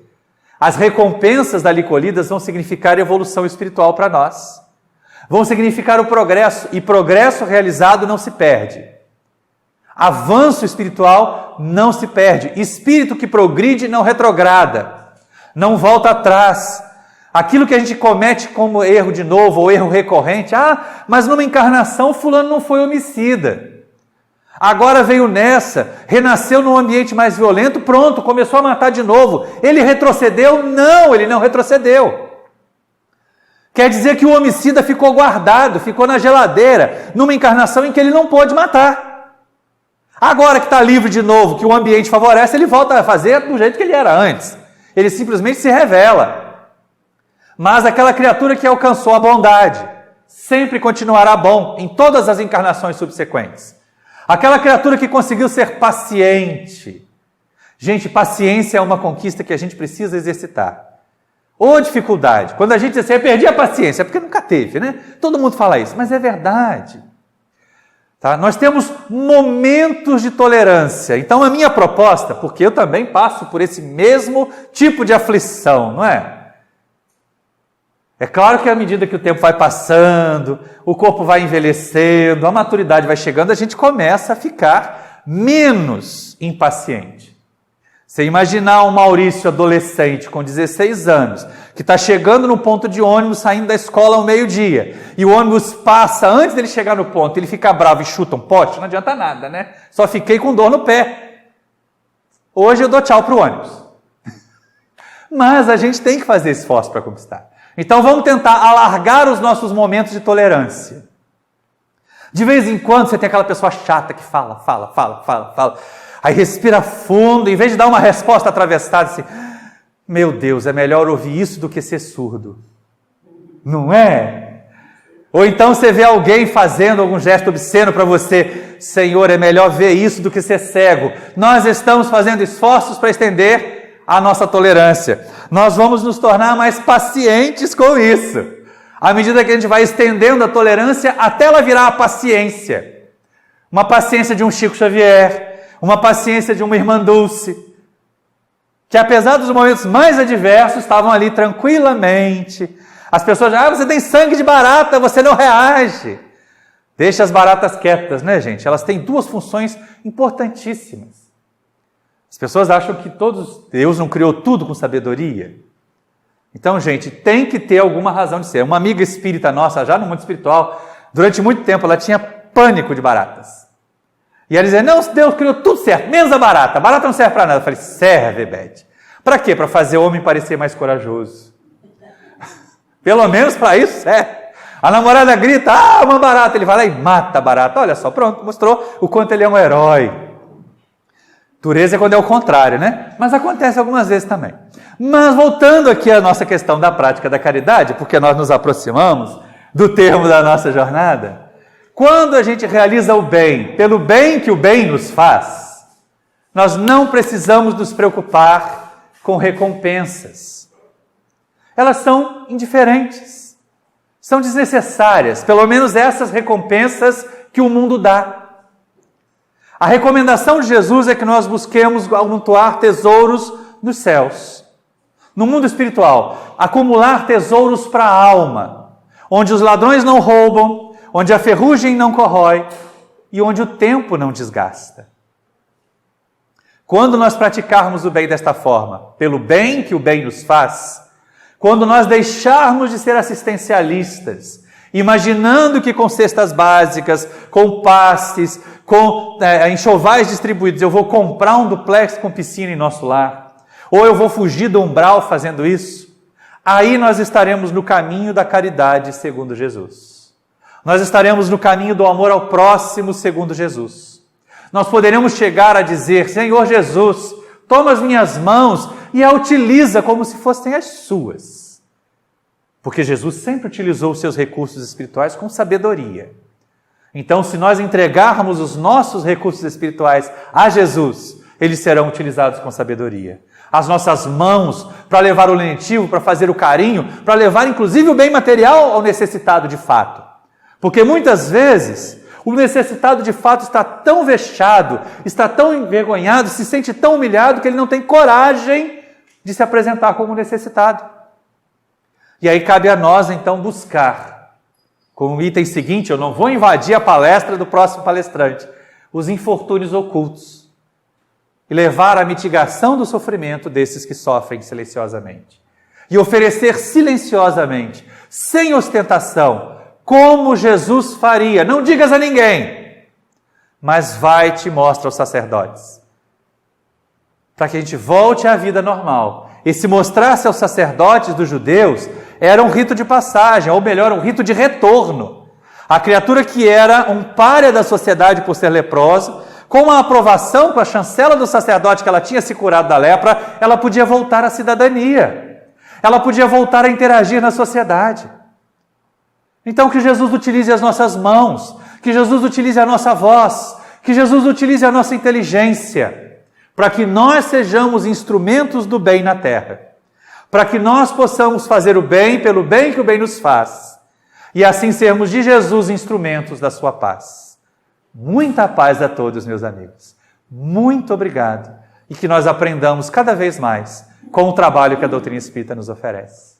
as recompensas dali colhidas vão significar evolução espiritual para nós. Vão significar o progresso, e progresso realizado não se perde. Avanço espiritual não se perde. Espírito que progride não retrograda, não volta atrás. Aquilo que a gente comete como erro de novo, ou erro recorrente, mas numa encarnação fulano não foi homicida. Agora veio nessa, renasceu num ambiente mais violento, pronto, começou a matar de novo. Ele retrocedeu? Não, ele não retrocedeu. Quer dizer que o homicida ficou guardado, ficou na geladeira, numa encarnação em que ele não pôde matar. Agora que está livre de novo, que o ambiente favorece, ele volta a fazer do jeito que ele era antes. Ele simplesmente se revela. Mas aquela criatura que alcançou a bondade sempre continuará bom em todas as encarnações subsequentes. Aquela criatura que conseguiu ser paciente. Gente, paciência é uma conquista que a gente precisa exercitar. Ou dificuldade. Quando a gente diz assim, eu perdi a paciência, é porque nunca teve, né? Todo mundo fala isso, mas é verdade. Tá? Nós temos momentos de tolerância. Então a minha proposta, porque eu também passo por esse mesmo tipo de aflição, não é? É claro que à medida que o tempo vai passando, o corpo vai envelhecendo, a maturidade vai chegando, a gente começa a ficar menos impaciente. Você imaginar um Maurício adolescente com 16 anos, que está chegando no ponto de ônibus, saindo da escola ao meio-dia, e o ônibus passa antes dele chegar no ponto, ele fica bravo e chuta um poste, não adianta nada, né? Só fiquei com dor no pé. Hoje eu dou tchau para o ônibus. Mas a gente tem que fazer esforço para conquistar. Então vamos tentar alargar os nossos momentos de tolerância. De vez em quando você tem aquela pessoa chata que fala. Aí respira fundo, em vez de dar uma resposta atravessada, assim, meu Deus, é melhor ouvir isso do que ser surdo. Não é? Ou então você vê alguém fazendo algum gesto obsceno para você, Senhor, é melhor ver isso do que ser cego. Nós estamos fazendo esforços para estender a nossa tolerância. Nós vamos nos tornar mais pacientes com isso. À medida que a gente vai estendendo a tolerância até ela virar a paciência. Uma paciência de um Chico Xavier, uma paciência de uma Irmã Dulce, que apesar dos momentos mais adversos, estavam ali tranquilamente. As pessoas dizem, você tem sangue de barata, você não reage. Deixa as baratas quietas, né, gente? Elas têm duas funções importantíssimas. As pessoas acham que Deus não criou tudo com sabedoria. Então, gente, tem que ter alguma razão de ser. Uma amiga espírita nossa, já no mundo espiritual, durante muito tempo, ela tinha pânico de baratas. E ela dizia, não, Deus criou tudo certo, menos a barata. A barata não serve para nada. Eu falei, serve, Beth. Para quê? Para fazer o homem parecer mais corajoso. Pelo menos para isso serve. A namorada grita, uma barata. Ele vai lá e mata a barata. Olha só, pronto, mostrou o quanto ele é um herói. Dureza é quando é o contrário, né? Mas acontece algumas vezes também. Mas voltando aqui à nossa questão da prática da caridade, porque nós nos aproximamos do termo da nossa jornada, quando a gente realiza o bem, pelo bem que o bem nos faz, nós não precisamos nos preocupar com recompensas. Elas são indiferentes, são desnecessárias, pelo menos essas recompensas que o mundo dá. A recomendação de Jesus é que nós busquemos amontoar tesouros nos céus. No mundo espiritual, acumular tesouros para a alma, onde os ladrões não roubam, onde a ferrugem não corrói e onde o tempo não desgasta. Quando nós praticarmos o bem desta forma, pelo bem que o bem nos faz, quando nós deixarmos de ser assistencialistas, imaginando que com cestas básicas, com passes, com enxovais distribuídos, eu vou comprar um duplex com piscina em nosso lar, ou eu vou fugir do umbral fazendo isso, aí nós estaremos no caminho da caridade segundo Jesus. Nós estaremos no caminho do amor ao próximo segundo Jesus. Nós poderemos chegar a dizer, Senhor Jesus, toma as minhas mãos e a utiliza como se fossem as suas. Porque Jesus sempre utilizou os seus recursos espirituais com sabedoria. Então, se nós entregarmos os nossos recursos espirituais a Jesus, eles serão utilizados com sabedoria. As nossas mãos para levar o lenitivo, para fazer o carinho, para levar inclusive o bem material ao necessitado de fato. Porque muitas vezes o necessitado de fato está tão vexado, está tão envergonhado, se sente tão humilhado que ele não tem coragem de se apresentar como necessitado. E aí cabe a nós então buscar, como item seguinte, eu não vou invadir a palestra do próximo palestrante, os infortúnios ocultos e levar à mitigação do sofrimento desses que sofrem silenciosamente. E oferecer silenciosamente, sem ostentação, como Jesus faria. Não digas a ninguém, mas vai e te mostra aos sacerdotes. Para que a gente volte à vida normal. E se mostrasse aos sacerdotes dos judeus, era um rito de passagem, ou melhor, um rito de retorno. A criatura que era um pária da sociedade por ser leprosa, com a aprovação, com a chancela do sacerdote que ela tinha se curado da lepra, ela podia voltar à cidadania. Ela podia voltar a interagir na sociedade. Então que Jesus utilize as nossas mãos, que Jesus utilize a nossa voz, que Jesus utilize a nossa inteligência, para que nós sejamos instrumentos do bem na terra, para que nós possamos fazer o bem pelo bem que o bem nos faz, e assim sermos de Jesus instrumentos da sua paz. Muita paz a todos, meus amigos. Muito obrigado. E que nós aprendamos cada vez mais com o trabalho que a doutrina espírita nos oferece.